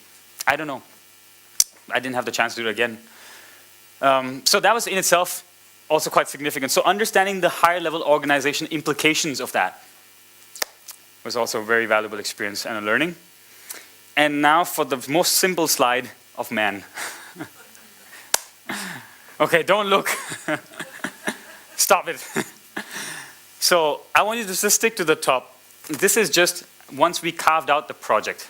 I don't know. I didn't have the chance to do it again. So that was in itself also quite significant. So understanding the higher level organization implications of that was also a very valuable experience and a learning. And now for the most simple slide of man. Okay, don't look. Stop it. So I want you to just stick to the top. This is just once we carved out the project.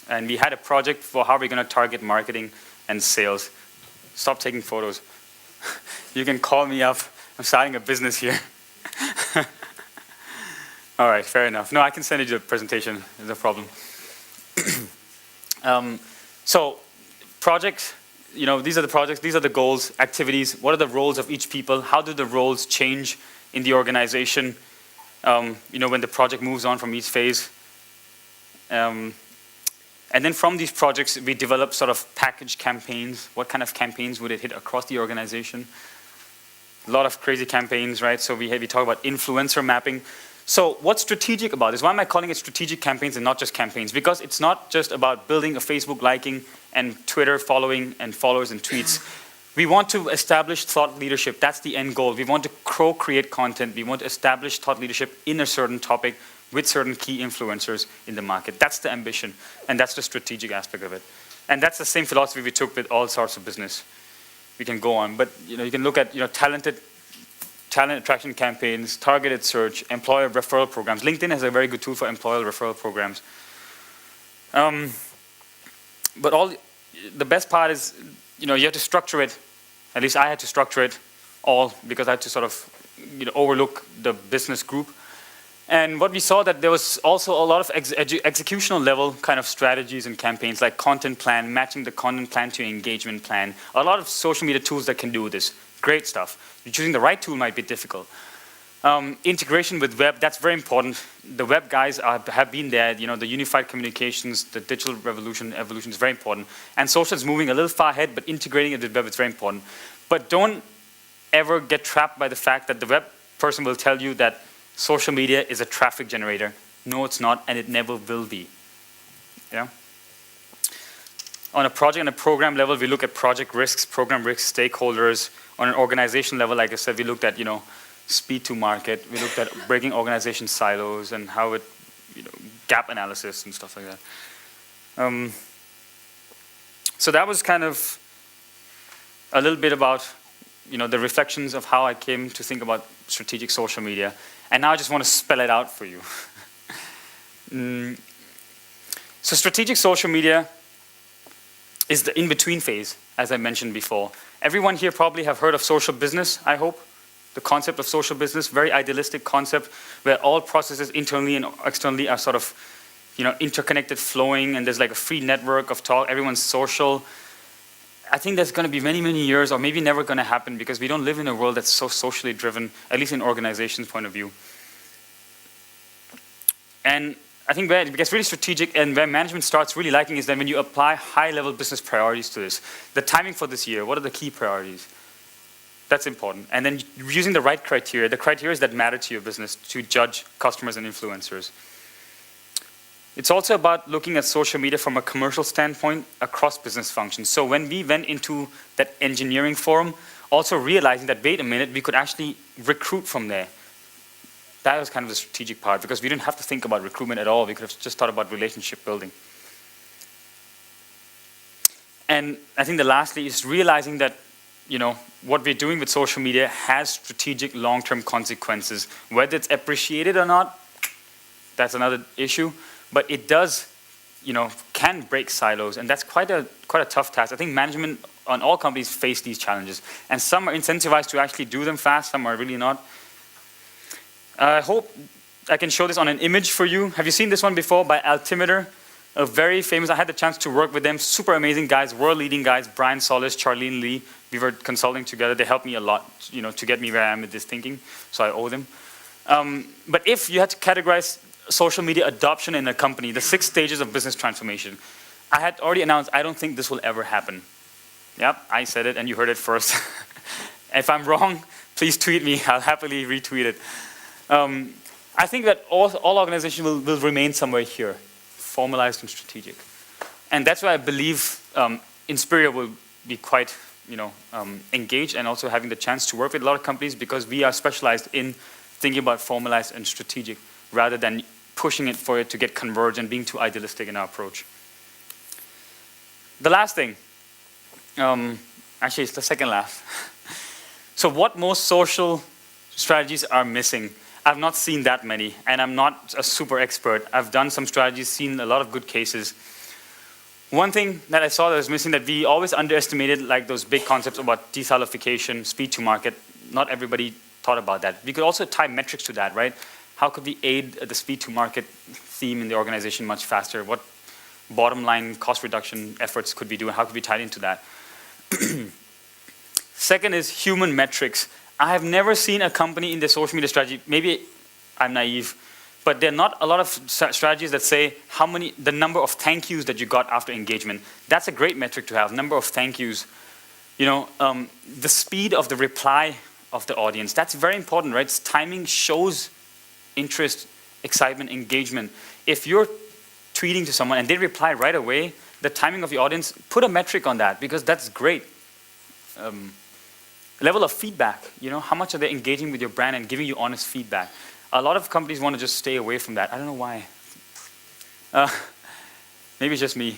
And we had a project for how we're going to target marketing and sales. Stop taking photos. You can call me up. I'm starting a business here. All right, fair enough. No, I can send you the presentation. No problem. So, projects, you know, these are the projects, these are the goals, activities. What are the roles of each people? How do the roles change in the organization? You know, when the project moves on from each phase. And then from these projects, we develop sort of package campaigns. What kind of campaigns would it hit across the organization? A lot of crazy campaigns, right? So we talk about influencer mapping. So what's strategic about this? Why am I calling it strategic campaigns and not just campaigns? Because it's not just about building a Facebook liking and Twitter following and followers and tweets. We want to establish thought leadership. That's the end goal. We want to co-create content. We want to establish thought leadership in a certain topic with certain key influencers in the market. That's the ambition, and that's the strategic aspect of it. And that's the same philosophy we took with all sorts of business. We can go on, but you know, you can look at talent attraction campaigns, targeted search, employer referral programs. LinkedIn has a very good tool for employer referral programs. But the best part is, you have to structure it. At least I had to structure it all because I had to sort of overlook the business group. And what we saw that there was also a lot of executional level kind of strategies and campaigns like content plan, matching the content plan to engagement plan. A lot of social media tools that can do this. Great stuff. Choosing the right tool might be difficult. Integration with web, that's very important. The web guys have been there, the unified communications, the digital evolution is very important. And social is moving a little far ahead, but integrating it with web is very important. But don't ever get trapped by the fact that the web person will tell you that social media is a traffic generator. No, it's not, and it never will be. Yeah. On a project and a program level, we look at project risks, program risks, stakeholders. On an organization level, like I said, we looked at, speed to market. We looked at breaking organization silos and how it, gap analysis and stuff like that. So that was kind of a little bit about, the reflections of how I came to think about strategic social media. And now I just want to spell it out for you. So strategic social media is the in-between phase, as I mentioned before. Everyone here probably have heard of social business, I hope. The concept of social business, very idealistic concept where all processes internally and externally are sort of, interconnected, flowing, and there's like a free network of talk, everyone's social. I think that's going to be many, many years, or maybe never going to happen because we don't live in a world that's so socially driven, at least in organizations' point of view. And I think where it gets really strategic and where management starts really liking is then when you apply high-level business priorities to this. The timing for this year, what are the key priorities? That's important. And then using the right criteria, the criteria that matter to your business to judge customers and influencers. It's also about looking at social media from a commercial standpoint across business functions. So when we went into that engineering forum, also realizing that, wait a minute, we could actually recruit from there. That was kind of the strategic part because we didn't have to think about recruitment at all. We could have just thought about relationship building. And I think the lastly is realizing that what we're doing with social media has strategic long-term consequences. Whether it's appreciated or not, that's another issue. But it does, can break silos, and that's quite a tough task. I think management on all companies face these challenges, and some are incentivized to actually do them fast, some are really not. I hope I can show this on an image for you. Have you seen this one before by Altimeter? A very famous, I had the chance to work with them, super amazing guys, world-leading guys, Brian Solis, Charlene Lee. We were consulting together. They helped me a lot, to get me where I am with this thinking, so I owe them. But if you had to categorize social media adoption in a company, the 6 stages of business transformation, I had already announced I don't think this will ever happen. Yep, I said it and you heard it first. If I'm wrong, please tweet me. I'll happily retweet it. I think that all organizations will remain somewhere here, formalized and strategic. And that's why I believe Inspirio will be quite engaged and also having the chance to work with a lot of companies, because we are specialized in thinking about formalized and strategic rather than pushing it for it to get converged and being too idealistic in our approach. The last thing, actually it's the second last. So what most social strategies are missing? I've not seen that many, and I'm not a super expert. I've done some strategies, seen a lot of good cases. One thing that I saw that was missing, that we always underestimated, like those big concepts about desalinification, speed to market. Not everybody thought about that. We could also tie metrics to that, right? How could we aid the speed to market theme in the organization much faster? What bottom line cost reduction efforts could we do, and how could we tie it into that? Second is human metrics. I have never seen a company in the social media strategy, maybe I'm naive, but there are not a lot of strategies that say the number of thank yous that you got after engagement. That's a great metric to have, number of thank yous. The speed of the reply of the audience, that's very important, right? Timing shows interest, excitement, engagement. If you're tweeting to someone and they reply right away, the timing of the audience, put a metric on that, because that's great. Level of feedback, how much are they engaging with your brand and giving you honest feedback? A lot of companies want to just stay away from that. I don't know why. Maybe it's just me.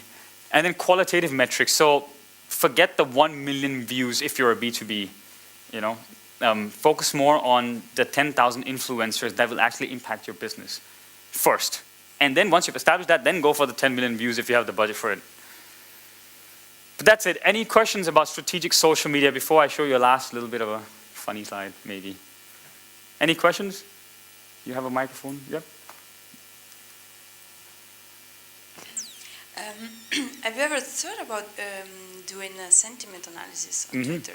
And then qualitative metrics. So forget the 1 million views if you're a B2B. Focus more on the 10,000 influencers that will actually impact your business first. And then once you've established that, then go for the 10 million views if you have the budget for it. But that's it. Any questions about strategic social media before I show you a last little bit of a funny slide, maybe? Any questions? You have a microphone? Yep. Have you ever thought about doing a sentiment analysis on Twitter?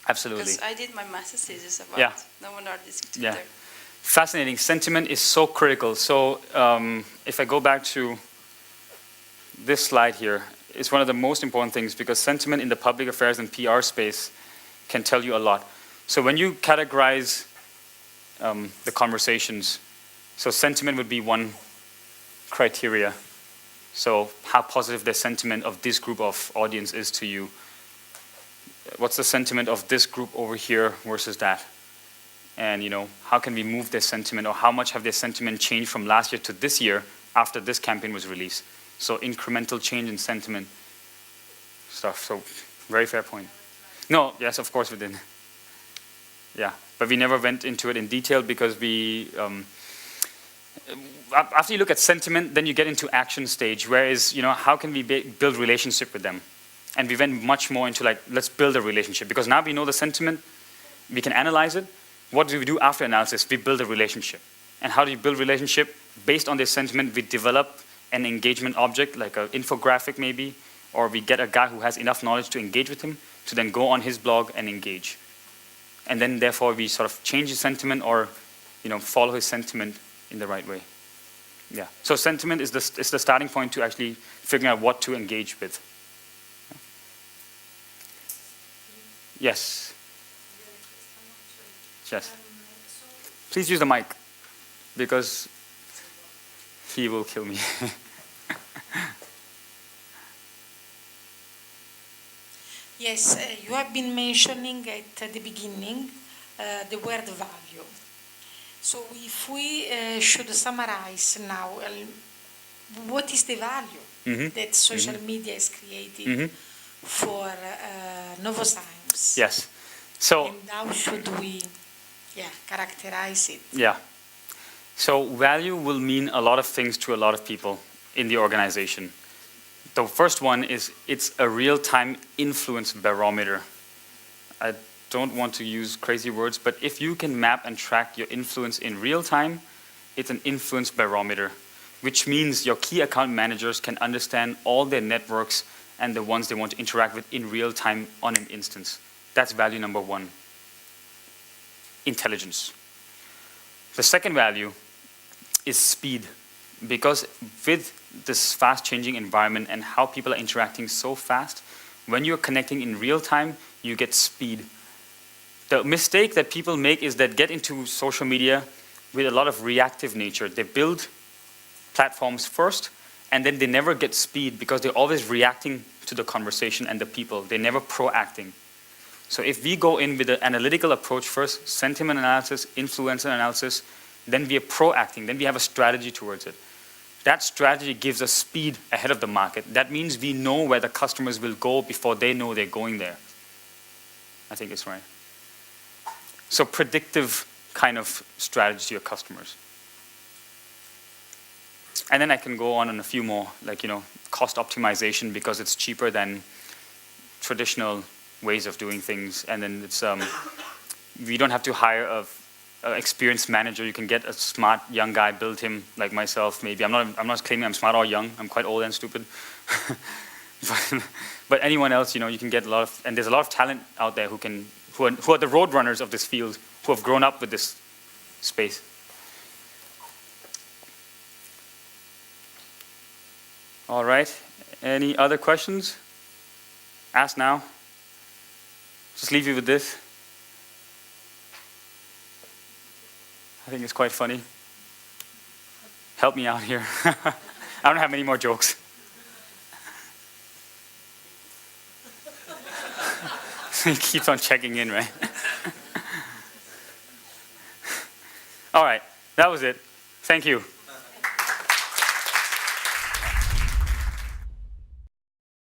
Absolutely. Because I did my master's thesis about no one artist Twitter. Yeah. Fascinating. Sentiment is so critical. So if I go back to this slide here, it's one of the most important things, because sentiment in the public affairs and PR space can tell you a lot. So when you categorize the conversations, so sentiment would be one criteria. So how positive the sentiment of this group of audience is to you. What's the sentiment of this group over here versus that? And how can we move their sentiment, or how much have their sentiment changed from last year to this year after this campaign was released? So incremental change in sentiment stuff. So very fair point. No, yes, of course we did. Yeah, but we never went into it in detail, because we, after you look at sentiment, then you get into action stage, whereas, how can we build relationship with them? And we went much more into let's build a relationship, because now we know the sentiment, we can analyze it. What do we do after analysis? We build a relationship. And how do you build relationship? Based on their sentiment, we develop an engagement object, like an infographic maybe, or we get a guy who has enough knowledge to engage with him to then go on his blog and engage. And then therefore we sort of change his sentiment, or follow his sentiment in the right way. Yeah. So sentiment is the starting point to actually figuring out what to engage with. Yes. Yes. Please use the mic, because he will kill me. Yes, you have been mentioning at the beginning the word value. So if we should summarize now, what is the value that social media is creating for Novozymes? values. Yes. So, And how should we, characterize it? yeah. So value will mean a lot of things to a lot of people in the organization. The first one is it's a real-time influence barometer. I don't want to use crazy words, but if you can map and track your influence in real time, it's an influence barometer, which means your key account managers can understand all their networks and the ones they want to interact with in real time on an instance. That's value number one. Intelligence. The second value is speed, because with this fast changing environment and how people are interacting so fast, when you're connecting in real time, you get speed. The mistake that people make is that get into social media with a lot of reactive nature. They build platforms first, and then they never get speed because they're always reacting to the conversation and the people. They're never proacting. So if we go in with an analytical approach first, sentiment analysis, influencer analysis, then we are proacting, then we have a strategy towards it. That strategy gives us speed ahead of the market. That means we know where the customers will go before they know they're going there. I think it's right. So predictive kind of strategy to your customers. And then I can go on a few more, like, cost optimization, because it's cheaper than traditional ways of doing things. And then it's, we don't have to hire an experienced manager. You can get a smart young guy, build him like myself. Maybe I'm not claiming I'm smart or young. I'm quite old and stupid. but anyone else, you can get a lot of, and there's a lot of talent out there who are the road runners of this field, who have grown up with this space. All right. Any other questions? Ask now. Just leave you with this. I think it's quite funny. Help me out here. I don't have many more jokes. He keeps on checking in, right? All right, that was it. Thank you.